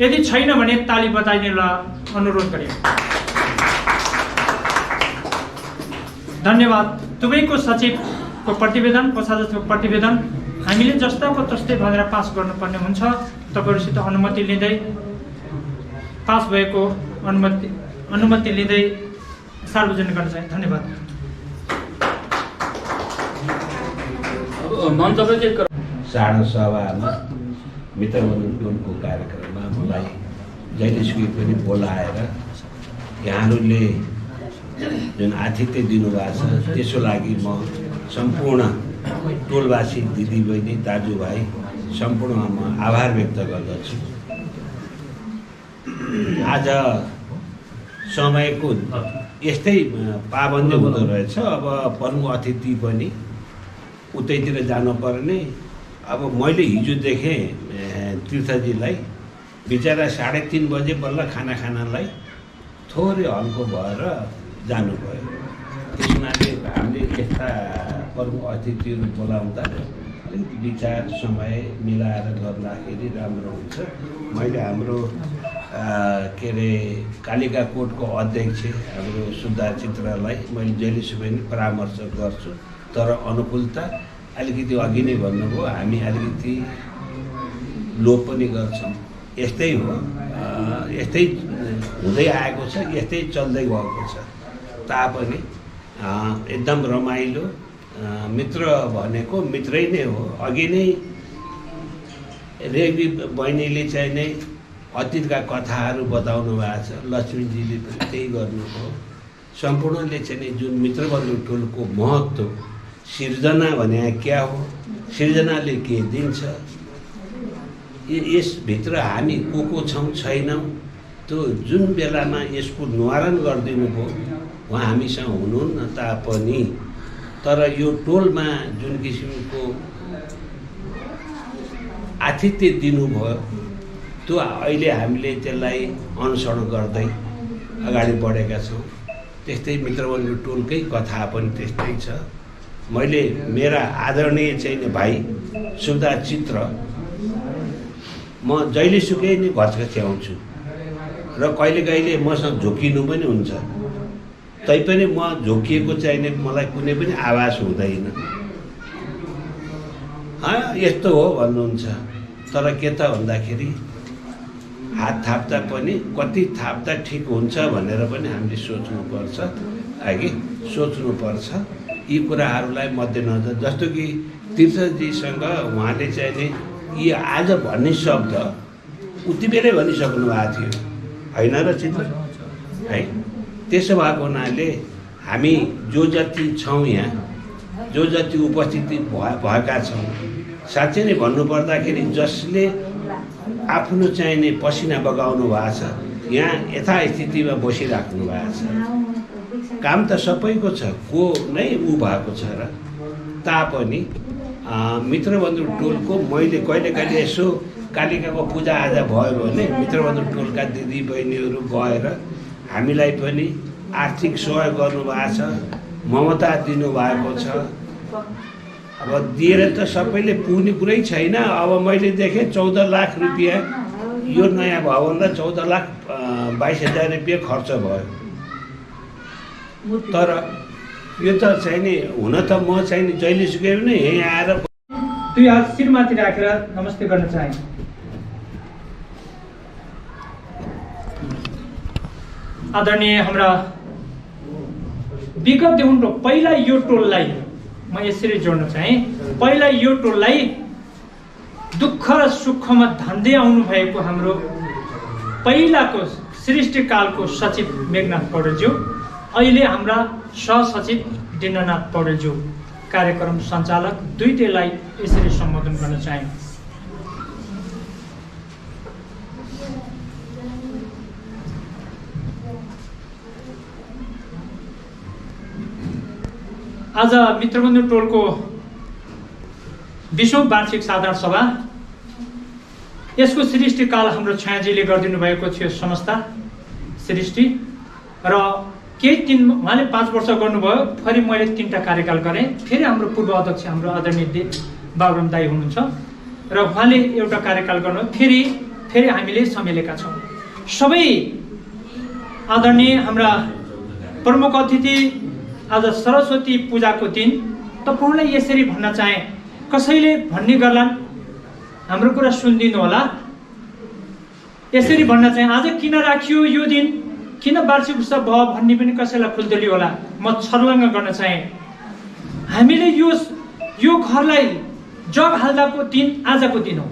यदि छैन भने ताली बजाइदिनुलाई अनुरोध गरेँ। धन्यवाद। दुवैको सचिवको प्रतिवेदन, कोषाध्यक्षको प्रतिवेदन हामीले जस्ताको तस्तै भनेर पास गर्नुपर्ने हुन्छ। तपाईँहरूसित अनुमति लिँदै पास भएको अनुमति लिँदै सार्वजनिक गर्न चाहे। धन्यवाद। साढा सभामा मित्रबन्धु टोलको कार्यक्रममा मलाई जहिलेसुकै पनि बोलाएर यहाँहरूले जुन आतिथ्य दिनुभएको छ त्यसको लागि म सम्पूर्ण टोलवासी दिदीबहिनी दाजुभाइ सम्पूर्ण म आभार व्यक्त गर्दछु। आज समयको यस्तै पाबन्दी हुँदो रहेछ। अब प्रमुख अतिथि पनि उतैतिर जानुपर्ने। अब मैले हिजो देखेँ तीर्थजीलाई बिचरा 3:30 बजे बल्ल खाना खानालाई थोरै हल्को भएर जानुभयो। त्यस हुनाले हामीले यस्ता प्रमुख अतिथिहरू बोलाउँदा अलिक विचार समय मिलाएर गर्दाखेरि राम्रो हुन्छ। मैले हाम्रो के अरे कालिका कोटको अध्यक्ष हाम्रो सुधा चित्रलाई मैले जहिलेसम्म पनि परामर्श गर्छु। तर अनुकूलता अलिकति अघि नै भन्नुभयो, हामी अलिकति लोप पनि गर्छौँ। यस्तै हो, यस्तै हुँदै आएको छ, यस्तै चल्दै गएको छ। तापनि एकदम रमाइलो। मित्र भनेको मित्रै नै हो। अघि नै रेग्मी बहिनीले चाहिँ नै अतीतका कथाहरू बताउनु भएको छ, लक्ष्मीजीले पनि त्यही गर्नुभयो। सम्पूर्णले चाहिँ नि जुन मित्रबन्धु टोलको महत्त्व, सिर्जना भने क्या हो, सिर्जनाले के दिन्छ, यसभित्र हामी को छौँ छैनौँ, त्यो जुन बेलामा यसको निवारण गरिदिनु भयो उहाँ हामीसँग हुनुहुन्न तापनि, तर यो टोलमा जुन किसिमको आतिथ्य दिनुभयो त्यो अहिले हामीले त्यसलाई अनुसरण गर्दै अगाडि बढेका छौँ। त्यस्तै मित्रबन्धु टोलकै कथा पनि त्यस्तै छ। मैले मेरा आदरणीय चाहिँ भाइ सुधा चित्र म जहिलेसुकै नै घचघच्याउँछु र कहिले कहिले मसँग झोकिनु पनि हुन्छ। तैपनि म झोकिएको चाहिने मलाई कुनै पनि आवाज हुँदैन। यस्तो हो भन्नुहुन्छ। तर के त भन्दाखेरि हात थाप्दा पनि कति थाप्दा ठिक हुन्छ भनेर पनि हामीले सोच्नुपर्छ, अघि सोच्नुपर्छ। यी कुराहरूलाई मध्यनजर, जस्तो कि तीर्थजीसँग उहाँले चाहिँ नि यी आज भन्ने शब्द उति बेलै भनिसक्नु भएको थियो होइन र चित्र है। त्यसो भएको हुनाले हामी जो जति छौँ यहाँ, जो जति उपस्थिति भएका छौँ, साँच्चै नै भन्नुपर्दाखेरि जसले आफ्नो चाहिने पसिना बगाउनु भएको छ यहाँ यथास्थितिमा बसिराख्नु भएको छ। काम त सबैको छ, को नै ऊ भएको छ र तापनि मित्रबन्धु टोलको मैले कहिले कहिले यसो कालिकाको पूजाआजा भयो भने मित्रबन्धु टोलका दिदी बहिनीहरू गएर हामीलाई पनि आर्थिक सहयोग गर्नुभएको छ, ममता दिनुभएको छ। अब दिएर त सबैले पुग्ने कुरै छैन। अब मैले देखेँ 14 लाख रुपियाँ यो नयाँ भवनलाई 14,22,000 रुपियाँ खर्च भयो। तर यो त चाहिँ नि हुन त म चाहिँ नि जहिलेसुकै पनि यहीँ आएर 2 हात शिरमाथि राखेर नमस्ते गर्न चाहे। आदरणीय हाम्रा विगत देखुनको पहिला यो टोललाई म यसरी जोड्न चाहे। पहिला यो टोललाई दुःख र सुखमा धान्दै आउनु भएको हाम्रो पहिलाको सृष्टिकालको सचिव मेघनाथ पौडेलज्यू, अहिले हाम्रा सहसचिव दिननाथ पौडेलज्यू, कार्यक्रम सञ्चालक, दुईटैलाई यसरी सम्बोधन गर्न चाहे। आज मित्रबन्धु टोलको 20औं वार्षिक साधारण सभा, यसको सृष्टिकाल हाम्रो छायाजीले गरिदिनु भएको थियो संस्था सृष्टि, र केही उहाँले 5 वर्ष गर्नुभयो। फेरि मैले 3टा कार्यकाल गरेँ। फेरि हाम्रो पूर्व अध्यक्ष हाम्रो आदरणीय बाबुराम दाई हुनुहुन्छ र उहाँले एउटा कार्यकाल गर्नु, फेरि हामीले सम्हालेका छौँ। सबै आदरणीय हाम्रा प्रमुख अतिथि आज सरस्वती पूजाको दिन तपाईँलाई यसरी भन्न चाहे, कसैले भन्ने गर्लान् हाम्रो कुरा सुनिदिनु होला, यसरी भन्न चाहे आज किन राखियो यो दिन, किन वार्षिक उत्सव भयो भन्ने पनि कसैलाई खुल्दुली होला। म छर्लङ्ग गर्न चाहे, हामीले यो घरलाई जग हाल्दाको दिन आजको दिन हो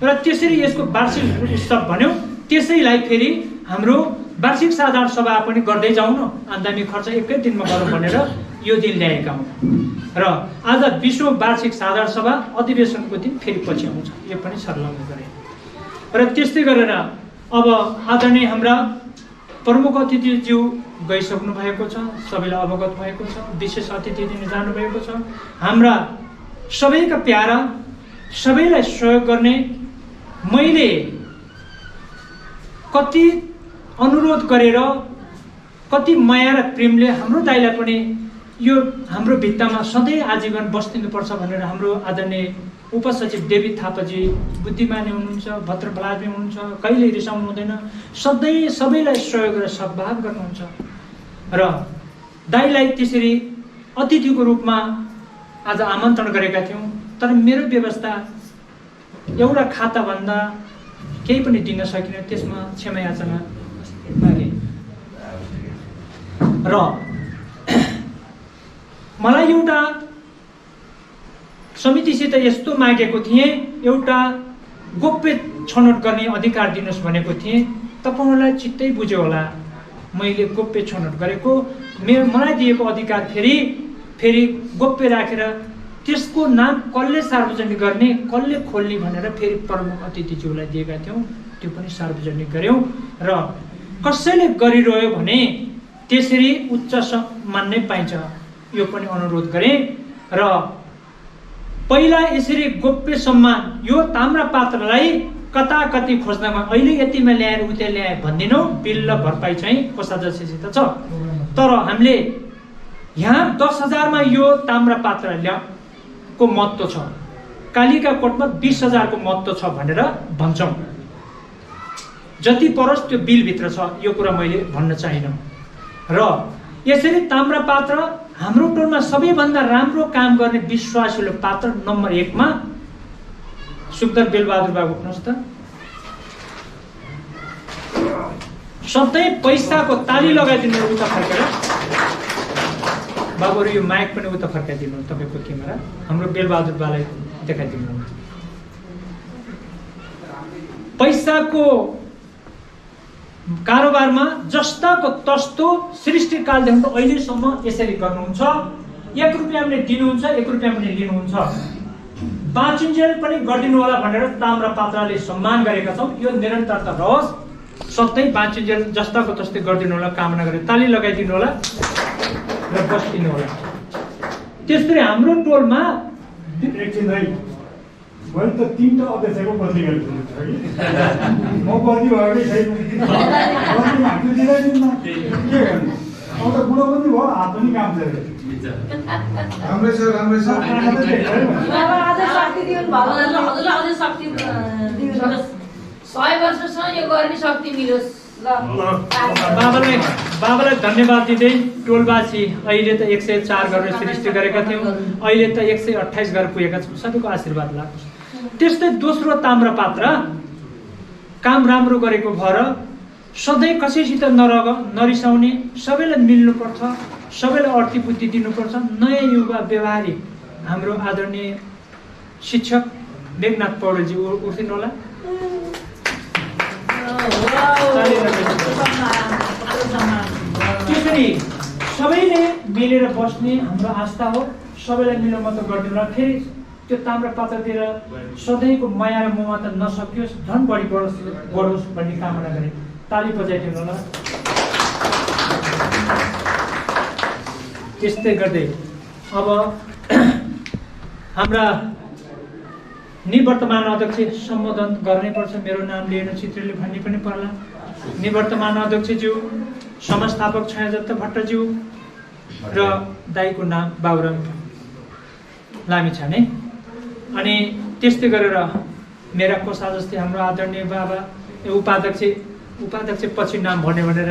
र त्यसरी यसको वार्षिक उत्सव भन्यो। त्यसैलाई फेरि हाम्रो वार्षिक साधारण सभा पनि गर्दै जाउँ न, आम्दानी खर्च एकै दिनमा गरौँ भनेर यो दिन ल्याएका हौँ र आज विश्व वार्षिक साधारण सभा अधिवेशनको दिन फेरि पछि आउँछ, यो पनि छर्लङ्ग गरे। र त्यस्तै गरेर अब आदरणीय हाम्रा प्रमुख अतिथिज्यू गइसक्नु भएको छ, सबैलाई अवगत भएको छ। विशेष अतिथि दिन जानुभएको छ। हाम्रा सबैका प्यारा, सबैलाई सहयोग गर्ने मैले कति अनुरोध गरेर, कति माया र प्रेमले हाम्रो दाइलाई पनि यो हाम्रो भित्तामा सधैँ आजीवन बस्दिनुपर्छ भनेर हाम्रो आदरणीय उपसचिव देवी थापाजी बुद्धिमानी हुनुहुन्छ, भद्रबलादमी हुनुहुन्छ, कहिले रिसाउनु हुँदैन, सधैँ सबैलाई सहयोग र सद्भाव गर्नुहुन्छ र दाइलाई त्यसरी अतिथिको रूपमा आज आमन्त्रण गरेका थियौँ। तर मेरो व्यवस्था एउटा खाताभन्दा केही पनि दिन सकिनँ, त्यसमा क्षमा याचना मागे। र मलाई एउटा समितिसित यस्तो मागेको थिएँ, एउटा गोप्य छनौट गर्ने अधिकार दिनुहोस् भनेको थिएँ। तपाईँहरूलाई चित्तै बुझ्यो होला, मैले गोप्य छनौट गरेको, मलाई दिएको अधिकार फेरि गोप्य राखेर त्यसको नाम कसले सार्वजनिक गर्ने, कसले खोल्ने भनेर फेरि प्रमुख अतिथिज्यूलाई दिएका थियौँ। त्यो पनि सार्वजनिक गऱ्यौँ र कसैले गरिरह्यो भने त्यसरी उच्च सम्मान नै पाइन्छ, यो पनि अनुरोध गरेँ। र पहिला यसरी गोप्य सम्मान यो ताम्रा पात्रलाई कता कति खोज्नमा अहिले यतिमा ल्याएर उता ल्याए भन्दिनौँ, बिल भरपाई चाहिँ कोषाध्यक्षसित छ। तर हामीले यहाँ 10,000 मा यो ताम्रा पात्र को महत्त्व छ, कालिका कोटमा 20,000 को महत्त्व छ भनेर भन्छौँ। जति परोस् त्यो बिलभित्र छ, यो कुरा मैले भन्न चाहिनँ। र यसरी ताम्रा पात्र हाम्रो टोलमा सबैभन्दा राम्रो काम गर्ने विश्वासिलो पात्र नम्बर 1 मा सुखदर बेलबहादुर बाबु हुनुहुन्छ त। सधैँ पैसाको ताली लगाइदिनु उता फर्केर, बाबुहरू यो माइक पनि उता फर्काइदिनु, तपाईँको क्यामेरा हाम्रो बेलबहादुर बालाई देखाइदिनु। पैसाको कारोबारमा जस्ताको तस्तो सृष्टिकालदेखि अहिलेसम्म यसरी गर्नुहुन्छ। 1 रुपियाँ पनि दिनुहुन्छ, 1 रुपियाँ पनि लिनुहुन्छ। बाँचिन्जेल पनि गरिदिनु होला भनेर ताम्रा पात्रले सम्मान गरेका छौँ। यो निरन्तरता रहोस्, सधैँ बाँचिन्जेल जस्ताको तस्तै गरिदिनु होला कामना गरेर ताली लगाइदिनु होला र बस्दिनु होला। त्यसरी हाम्रो टोलमा एकछिन है, मैले त 3टा अध्यक्षको बदली गरेको छु कि म बदली भएकै छैन, हामी दिँदैन के गर्नु। अब त बुढो पनि भयो, हात पनि काम छैन। राम्रै छ, राम्रै छ। 100 वर्षसम्म यो गर्ने शक्ति मिलोस्। बाबालाई धन्यवाद दिँदै टोलवासी अहिले त 104 गरेर सृष्टि गरेका थियौँ, अहिले त 128 गरेर पुगेका छौँ। सबैको आशीर्वाद लाग्छ। त्यस्तै दोस्रो ताम्रा पात्र काम राम्रो गरेको भएर सधैँ कसैसित नरिसाउने, सबैलाई मिल्नुपर्छ, सबैलाई अर्थी बुद्धि दिनुपर्छ। नयाँ युवा व्यवहारिक हाम्रो आदरणीय शिक्षक मेघनाथ पौडेलजी उठ्दिनु होला। त्यसरी सबैले मिलेर बस्ने हाम्रो आस्था हो, सबैलाई मिलोमतो गरिदिनु होला। फेरि त्यो ताम्रा पात्रतिर सधैँको माया र ममता नसकियोस्, झन् बढी बढोस् भन्ने कामना गरे। ताली बजाइदिनु होला। त्यस्तै गर्दै अब हाम्रा निवर्तमान अध्यक्ष सम्बोधन गर्नैपर्छ, मेरो नाम लिएर चित्रले भन्ने पनि पर्ला। निवर्तमान अध्यक्षज्यू, संस्थापक छायादत्त भट्टज्यू र दाईको नाम बाबुराम लामिछाने। अनि त्यस्तै गरेर मेरा कोषाध्यक्ष हाम्रो आदरणीय बाबा उपाध्यक्ष पछि नाम भन्ने भनेर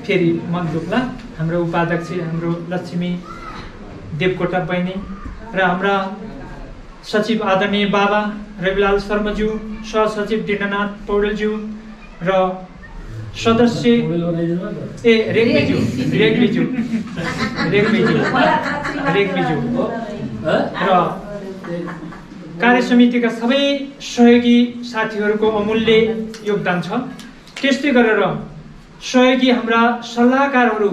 फेरि मन दुख्ला। हाम्रो उपाध्यक्ष हाम्रो लक्ष्मी देवकोटा बहिनी र हाम्रा सचिव आदरणीय बाबा रविलाल शर्माज्यू, सहसचिव दीननाथ पौडेलज्यू र सदस्य रेग्मीज्यू र कार्य समितिका सबै सहयोगी साथीहरूको अमूल्य योगदान छ। त्यस्तै गरेर सहयोगी हाम्रा सल्लाहकारहरू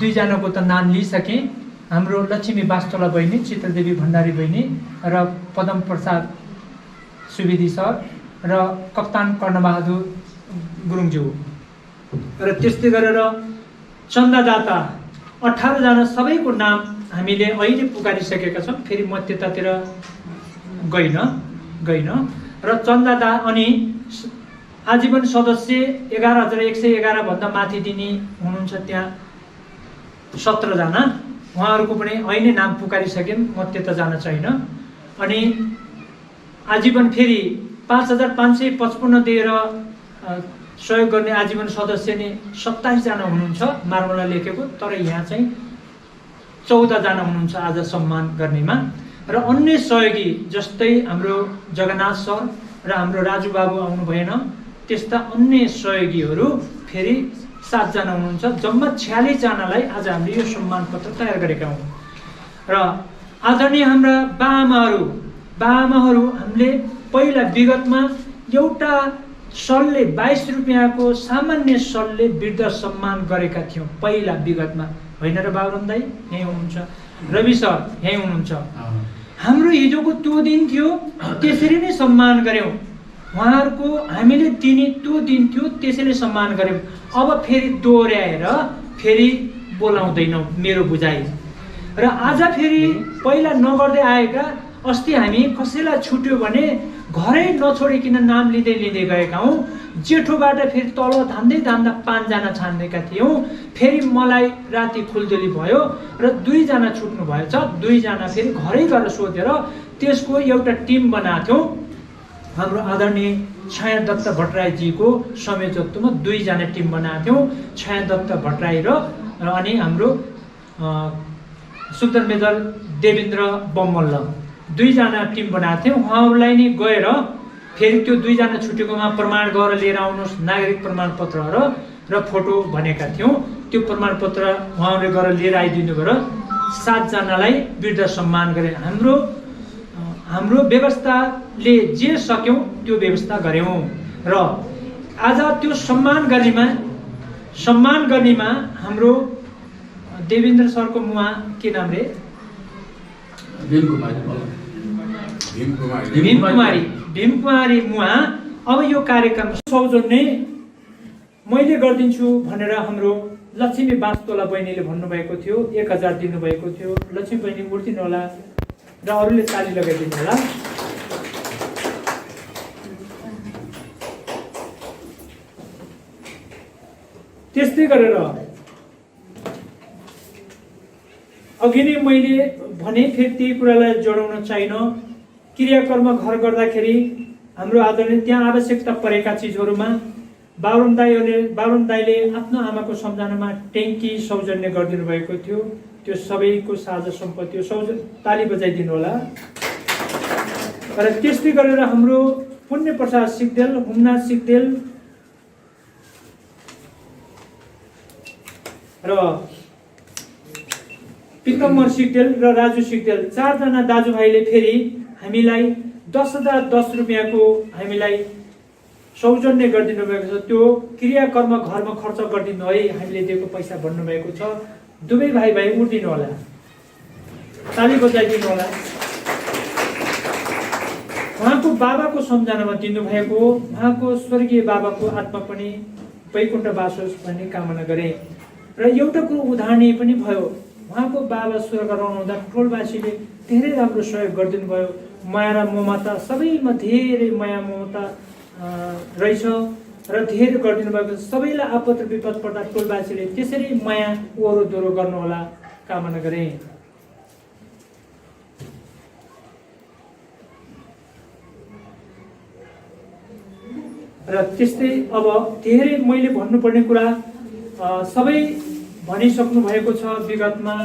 2 जनाको त नाम लिइसकेँ। हाम्रो लक्ष्मी वास्तोला बहिनी, चित्रदेवी भण्डारी बहिनी र पदम प्रसाद सुवेदी सर र कप्तान कर्णबहादुर गुरुङज्यू र त्यस्तै गरेर चन्दादाता 18 जना सबैको नाम हामीले अहिले पुकारिसकेका छौँ। फेरि म त्यतातिर गइन र चन्दादा अनि आजीवन सदस्य 11,111 भन्दा माथि दिने हुनुहुन्छ त्यहाँ 17 जना, उहाँहरूको पनि अहिले नाम पुकारिसक्यौँ, म त्यता जान छैन। अनि आजीवन फेरि 5,555 दिएर सहयोग गर्ने आजीवन सदस्य नै 27 जना हुनुहुन्छ मार्मला लेखेको, तर यहाँ चाहिँ 14 जना हुनुहुन्छ आज सम्मान गर्नेमा। र अन्य सहयोगी जस्तै हाम्रो जगन्नाथ सर र हाम्रो राजु बाबु आउनु भएन, त्यस्ता अन्य सहयोगीहरू फेरि 7 जना हुनुहुन्छ। जम्मा 46 जनालाई आज हामीले यो सम्मान पत्र तयार गरेका हौँ। र आदरणीय हाम्रा बाआमाहरू हामीले पहिला विगतमा एउटा सलले 22 रुपियाँको सामान्य सलले वृद्ध सम्मान गरेका थियौँ पहिला विगतमा, होइन र बाबुराम दाई यहीँ हुनुहुन्छ, रवि सर यहीँ हुनुहुन्छ। हाम्रो हिजोको त्यो दिन थियो, त्यसरी नै सम्मान गऱ्यौँ। उहाँहरूको हामीले दिने त्यो दिन थियो, त्यसैले सम्मान गऱ्यौँ। अब फेरि दोहोऱ्याएर फेरि बोलाउँदैनौँ, मेरो बुझाइ। र आज फेरि पहिला नगर्दै आएका, अस्ति हामी कसैलाई छुट्यो भने घरै नछोडिकन नाम लिँदै गएका हौँ। जेठोबाट फेरि तल धान्दै 5 जना छान्नेका थियौँ। फेरि मलाई राति खुल्दुली भयो र 2 जना छुट्नु भएछ। 2 जना फेरि घरै गएर सोधेर त्यसको एउटा टिम बनाएको थियौँ। हाम्रो आदरणीय छाया दत्त भट्टराईजीको संयोजकत्वमा 2 जना टिम बनाएको थियौँ। छाया दत्त भट्टराई र अनि हाम्रो सुब्दर मेजर देवेन्द्र बमल्ल 2 जना टिम बनाएको थियौँ। उहाँहरूलाई नै गएर फेरि त्यो 2 जना छुटेकोमा प्रमाण गरेर लिएर आउनुहोस्, नागरिक प्रमाणपत्र र फोटो भनेका थियौँ। त्यो प्रमाणपत्र उहाँहरूले गरेर लिएर आइदिनु भयो र 7 जनालाई वृद्ध सम्मान गरे। हाम्रो व्यवस्थाले जे सक्यौँ त्यो व्यवस्था गऱ्यौँ। र आज त्यो सम्मान गर्नेमा हाम्रो देवेन्द्र सरको मुवा के नाम रे? भीमकुमारी मुवा। अब यो कार्यक्रम सौजन्य मैले गरिदिन्छु भनेर हाम्रो लक्ष्मी वास्तोला बहिनीले भन्नुभएको थियो, 1000 दिनुभएको थियो। लक्ष्मी बहिनी उठ्दिनु होला र अरूले ताली लगाइदिनु होला। त्यस्तै गरेर अघि नै मैले भने, फेरि त्यही कुरालाई जोडाउन चाहिन। क्रियाकर्म घर गर्दाखेरि हाम्रो आदरणीय त्यहाँ आवश्यकता परेका चिजहरूमा बाबुराम दाईले आफ्नो आमाको सम्झनामा ट्याङ्की सौजन्य गरिदिनु भएको थियो। त्यो सबैको साझा सम्पत्ति हो, ताली बजाइदिनु होला। र त्यस्तै गरेर हाम्रो पुण्य प्रसाद सिक्देल, हुमनाथ सिक्देल र पितम्बर सिक्देल र राजु सिक्देल 4 जना दाजुभाइले फेरि हामीलाई 10,010 रुपियाँको हामीलाई सौजन्य गरिदिनु भएको छ। त्यो क्रियाकर्म घरमा खर्च गरिदिनु है, हामीले दिएको पैसा भन्नुभएको छ। दुवै भाइ उठ्दिनु होला, ताली बजाइदिनु होला। उहाँको बाबाको सम्झनामा दिनुभएको, उहाँको स्वर्गीय बाबाको आत्मा पनि वैकुण्ठवास होस् भन्ने कामना गरे। र एउटा कुरो उदाहरण पनि भयो, उहाँको बाबा स्वर्ग रहनुहुँदा टोलवासीले धेरै राम्रो सहयोग गरिदिनु भयो। माया र ममता, सबैमा धेरै माया ममता रहेछ र धेरै गरिदिनु भएको। सबैलाई आपद र विपद पर्दा टोलवासीले त्यसरी माया ओरो दोहोरो गर्नुहोला कामना गरे। र त्यस्तै अब धेरै मैले भन्नुपर्ने कुरा सबै भनिसक्नु भएको छ विगतमा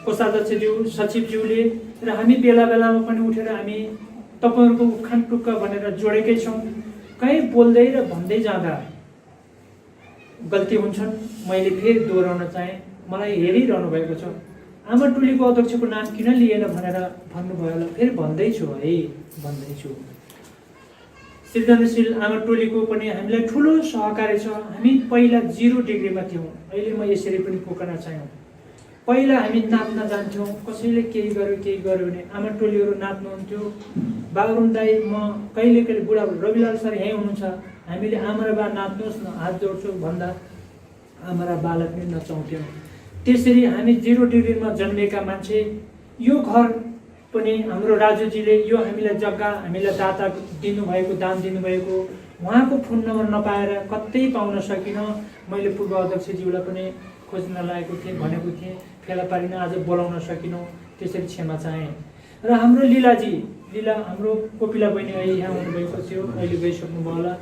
कोषाध्यक्षज्यू सचिवज्यूले, र हामी बेला बेलामा पनि उठेर हामी तपाईँहरूको उखान टुक्का भनेर जोडेकै छौँ। कहीँ बोल्दै र भन्दै जाँदा गल्ती हुन्छन्। मैले फेरि दोहोऱ्याउन चाहेँ, मलाई हेरिरहनु भएको छ, आमा टोलीको अध्यक्षको नाम किन लिएन भनेर भन्नुभयो होला, फेरि भन्दैछु है, भन्दैछु। सृजनशील आमा टोलीको पनि हामीलाई ठुलो सहकार्य छ। हामी पहिला 0 डिग्रीमा थियौँ, अहिले म यसरी पनि पुग्न चाह्यौँ। पहिला हामी नाच्न जान्थ्यौँ, कसैले केही गर्यो भने आमा टोलीहरू नाच्नुहुन्थ्यो। बाबुराम दाई, म कहिले कहिले बुढा रविलाल सर यहीँ हुनुहुन्छ, हामीले आमा र बा नाच्नुहोस् न, हात जोड्छु भन्दा आमा र बालाई पनि नचाउँथ्यौँ। त्यसरी हामी 0 डिग्रीमा जन्मेका मान्छे। यो घर पनि हाम्रो राजुजीले यो हामीलाई जग्गा, हामीलाई दाता दिनुभएको, दान दिनुभएको, उहाँको फोन नम्बर नपाएर कतै पाउन सकिनँ। मैले पूर्व अध्यक्षज्यूलाई पनि खोज्न लागेको थिएँ, भनेको थिएँ, फेला पारिन आज बोलाउन सकिनँ, त्यसरी क्षमा चाहेँ। र हाम्रो लीला हाम्रो कोपिला बहिनी अहिले यहाँ हुनुभएको थियो, अहिले गइसक्नुभयो होला।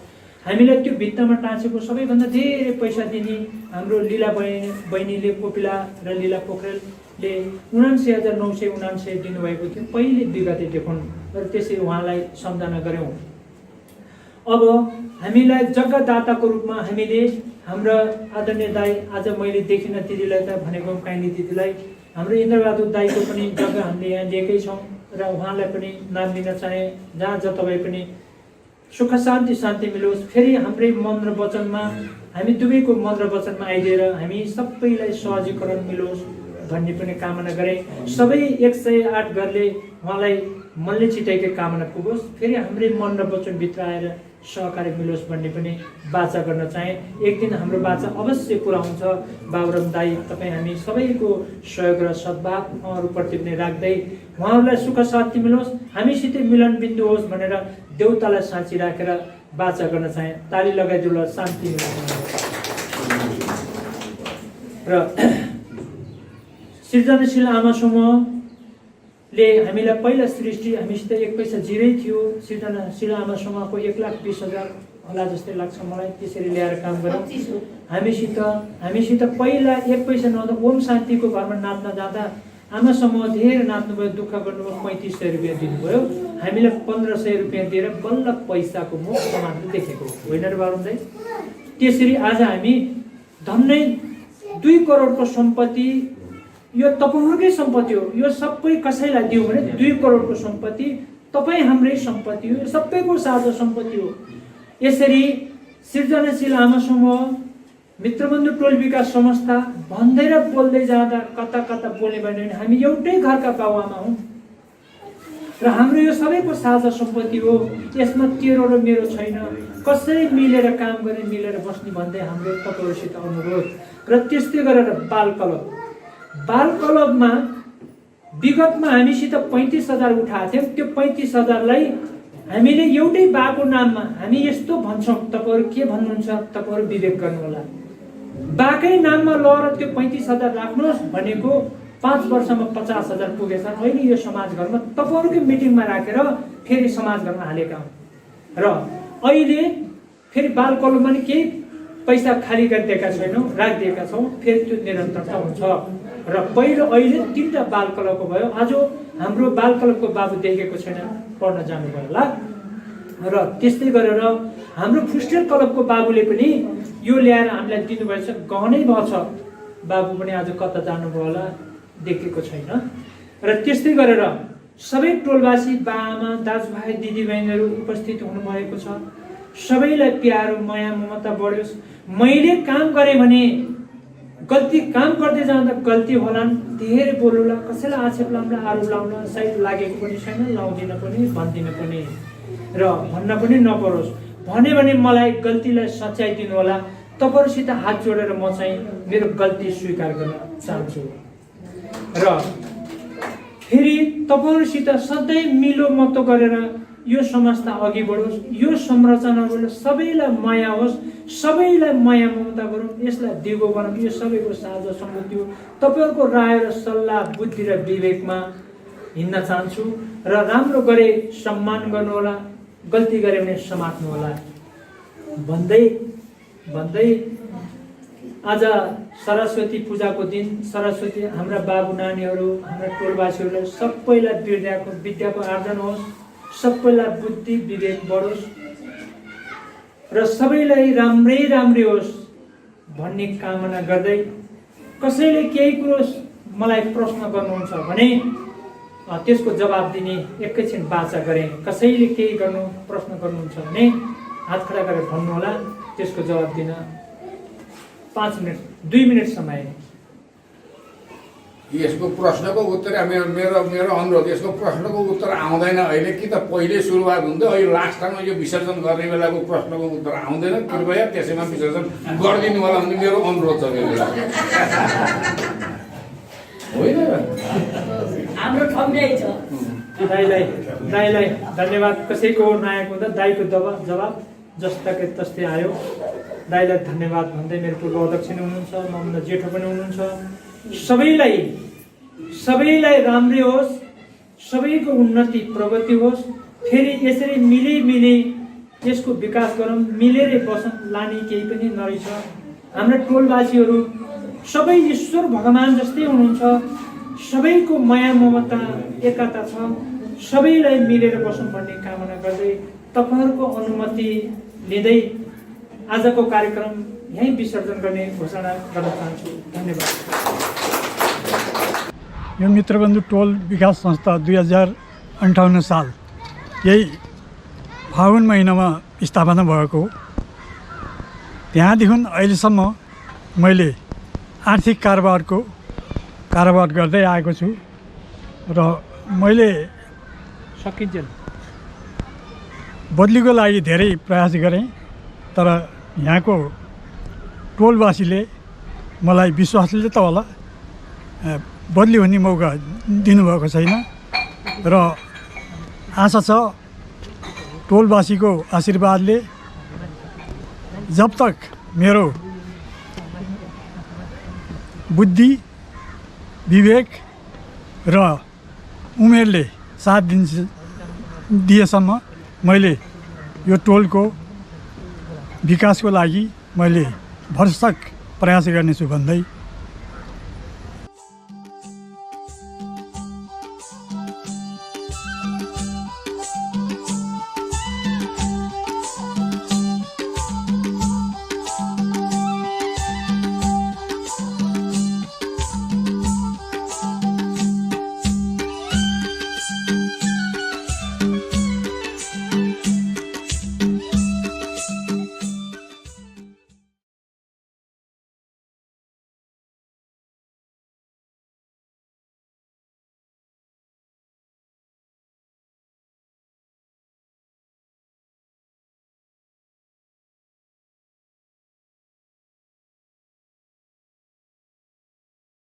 हामीलाई त्यो भित्तामा टाँसेको सबैभन्दा धेरै पैसा दिने हाम्रो लीला बहिनीले, कोपिला र लीला पोखरेलले 79,979 दिनुभएको थियो पहिले विगते देखौँ, र त्यसरी उहाँलाई सम्झना गऱ्यौँ। अब हामीलाई जग्गादाताको रूपमा हामीले हाम्रा आदरणीय दाई, आज मैले देखिनँ दिदीलाई त भनेको काइनी दिदीलाई, हाम्रो इन्द्रबहादुर दाईको पनि जग्गा हामीले यहाँ लिएकै छौँ, र उहाँलाई पनि नाम लिन चाहे। जहाँ तपाईँ पनि सुख शान्ति मिलोस्। फेरि हाम्रै मन र वचनमा, हामी दुवैको मन र वचनमा आइदिएर हामी सबैलाई सहजीकरण मिलोस् भन्ने पनि कामना गरेँ। सबै 108 घरले उहाँलाई मनले चिताएकै कामना पुगोस्। फेरि हाम्रै मन र वचनभित्र आएर सहकार्य मिलोस् भन्ने पनि बाचा गर्न चाहे। एक दिन हाम्रो बाचा अवश्य पुरा हुन्छ। बाबुराम दाई, तपाईँ हामी सबैको सहयोग र सद्भाव उहाँहरूप्रति पनि राख्दै उहाँहरूलाई सुख शान्ति मिलोस्, हामीसितै मिलन बिन्दु होस् भनेर देउतालाई साँची राखेर बाचा गर्न चाहे। ताली लगाइदिनु, शान्ति मिलोस्। र सृजनशील आमा समूहले हामीलाई पहिला सृष्टि, हामीसित 1 पैसा जिरै थियो। सृजनशील आमा समूहको 1,20,000 होला जस्तै लाग्छ मलाई, त्यसरी ल्याएर काम गऱ्यौँ। हामीसित पहिला 1 पैसा नहुँदा ओम शान्तिको घरमा नाच्न जाँदा आमा समूह धेरै नाच्नुभयो, दुःख गर्नुभयो, 3500 रुपियाँ दिनुभयो। हामीले 1500 रुपियाँ दिएर बल्ल पैसाको मुख समात्नु देखेको होइन र बाबुराम दाई। त्यसरी आज हामी धन्नै 2 करोडको सम्पत्ति, यो तपाईँहरूकै सम्पत्ति हो, यो सबै कसैलाई दियो भने 2 करोडको सम्पत्ति तपाईँ हाम्रै सम्पत्ति हो, सबैको साझा सम्पत्ति हो। यसरी सृजनशील आमा समूह, मित्रबन्धु टोल विकास संस्था भन्दै र बोल्दै जाँदा कता कता बोल्ने भयो भने हामी एउटै घरका बाबुआमा हौँ, र हाम्रो यो सबैको साझा सम्पत्ति हो। यसमा तेरो र मेरो छैन, कसरी मिलेर काम गर्ने, मिलेर बस्ने भन्दै हाम्रो तपाईँहरूसित अनुरोध। र त्यस्तै गरेर बाल क्लबमा विगतमा हामीसित 35,000 उठाएको थियौँ। त्यो 35,000लाई हामीले एउटै बाको नाममा हामी यस्तो भन्छौँ, तपाईँहरू के भन्नुहुन्छ तपाईँहरू विवेक गर्नुहोला। बाकै नाममा लगेर त्यो 35,000 राख्नुहोस् भनेको 5 वर्षमा 50,000 पुगेछ। अहिले यो समाज घरमा तपाईँहरूकै मिटिङमा राखेर फेरि समाज घरमा हालेका हौँ, र अहिले फेरि बाल क्लबमा नि केही पैसा खाली गरिदिएका छैनौँ, राखिदिएका छौँ। फेरि त्यो निरन्तरता हुन्छ। र अहिले 3टा बाल क्लबको भयो। आज हाम्रो बाल क्लबको बाबु देखेको छैन, पढ्न जानुभयो होला। र त्यस्तै गरेर हाम्रो फुस्टेल क्लबको बाबुले पनि यो ल्याएर हामीलाई दिनुभएछ, गहनै भएको छ। बाबु पनि आज कता जानुभयो होला, देखेको छैन। र त्यस्तै गरेर सबै टोलवासी बाआमा, दाजुभाइ, दिदीबहिनीहरू उपस्थित हुनुभएको छ। सबैलाई प्यारो, माया, ममता बढ्योस्। मैले काम गरेँ भने गल्ती, काम गर्दै जाँदा गल्ती होलान्, धेरै बोलौला, कसैलाई आक्षेप लाउँला, आरोप लाउँला, सायद लागेको पनि छैन, लाउँदिन पनि, भन्दिन पनि, र भन्न पनि नपरोस्। भने मलाई गल्तीलाई सच्याइदिनु होला। तपाईँहरूसित हात जोडेर म चाहिँ मेरो गल्ती स्वीकार गर्न चाहन्छु। र फेरि तपाईँहरूसित सधैँ मिलो मतो गरेर यो संस्था अघि बढोस्, यो संरचनाबाट सबैलाई माया होस्, सबैलाई माया ममता गरौँ, यसलाई दिगो बनाऊँ। यो सबैको साझा सम्पत्ति हो। तपाईँहरूको राय र सल्लाह, बुद्धि र विवेकमा हिँड्न चाहन्छु। र राम्रो गरे सम्मान गर्नुहोला, गल्ती गरे भने समात्नु होला। भन्दै आज सरस्वती पूजाको दिन सरस्वती हाम्रा बाबु नानीहरू हाम्रा टोलवासीहरूलाई सबैलाई विद्याको आर्जन होस्, सबैलाई बुद्धि विवेक बढोस् र सबैलाई राम्रै होस् भन्ने कामना गर्दै कसैले केही कुरो मलाई प्रश्न गर्नुहुन्छ भने त्यसको जवाब दिने एकैछिन बाचा गरेँ। कसैले केही प्रश्न गर्नुहुन्छ भने हात खडा गरेर भन्नुहोला, त्यसको जवाब दिन 5 मिनट 2 मिनट समय। यसको प्रश्नको उत्तर मेरो अनुरोध, यसको प्रश्नको उत्तर आउँदैन अहिले कि त पहिले सुरुवात हुन्थ्यो, अहिले लास्टमा यो विसर्जन गर्ने बेलाको प्रश्नको उत्तर आउँदैन। कृपया त्यसैमा विसर्जन गरिदिनु होला भन्ने मेरो अनुरोध छ। होइन हाम्रो ठम्ब्याइ छ। दाइलाई धन्यवाद। कसैको नआएको हुँदा दाइको जवाब जस्ताकै तस्तै आयो। दाइलाई धन्यवाद भन्दै मेरो पूर्व अध्यक्ष नै हुनुहुन्छ, मभन्दा जेठो पनि हुनुहुन्छ। सबैलाई राम्रै होस्, सबैको उन्नति प्रगति होस्। फेरि यसरी मिली यसको विकास गरौँ, मिलेरै बसौँ। लाने केही पनि नरहेछ। हाम्रा टोलवासीहरू सबै ईश्वर भगवान जस्तै हुनुहुन्छ। सबैको माया ममता एकता छ। सबैलाई मिलेर बसौँ भन्ने कामना गर्दै तपाईँहरूको अनुमति लिँदै आजको कार्यक्रम यहीँ विसर्जन गर्ने घोषणा गर्न चाहन्छु। धन्यवाद। यो मित्रबन्धु टोल विकास संस्था 2058 साल यही फागुन महिनामा स्थापना भएको हो। त्यहाँदेखि अहिलेसम्म मैले आर्थिक कारोबार गर्दै आएको छु र मैले बदलीको लागि धेरै प्रयास गरेँ, तर यहाँको टोलवासीले मलाई विश्वासले त होला बदली हुने मौका दिनुभएको छैन र आशा छ टोलवासीको आशीर्वादले जब तक मेरो बुद्धि विवेक र उमेरले साथ दिएसम्म मैले यो टोलको विकासको लागि मैले भरसक प्रयास गर्नेछु भन्दै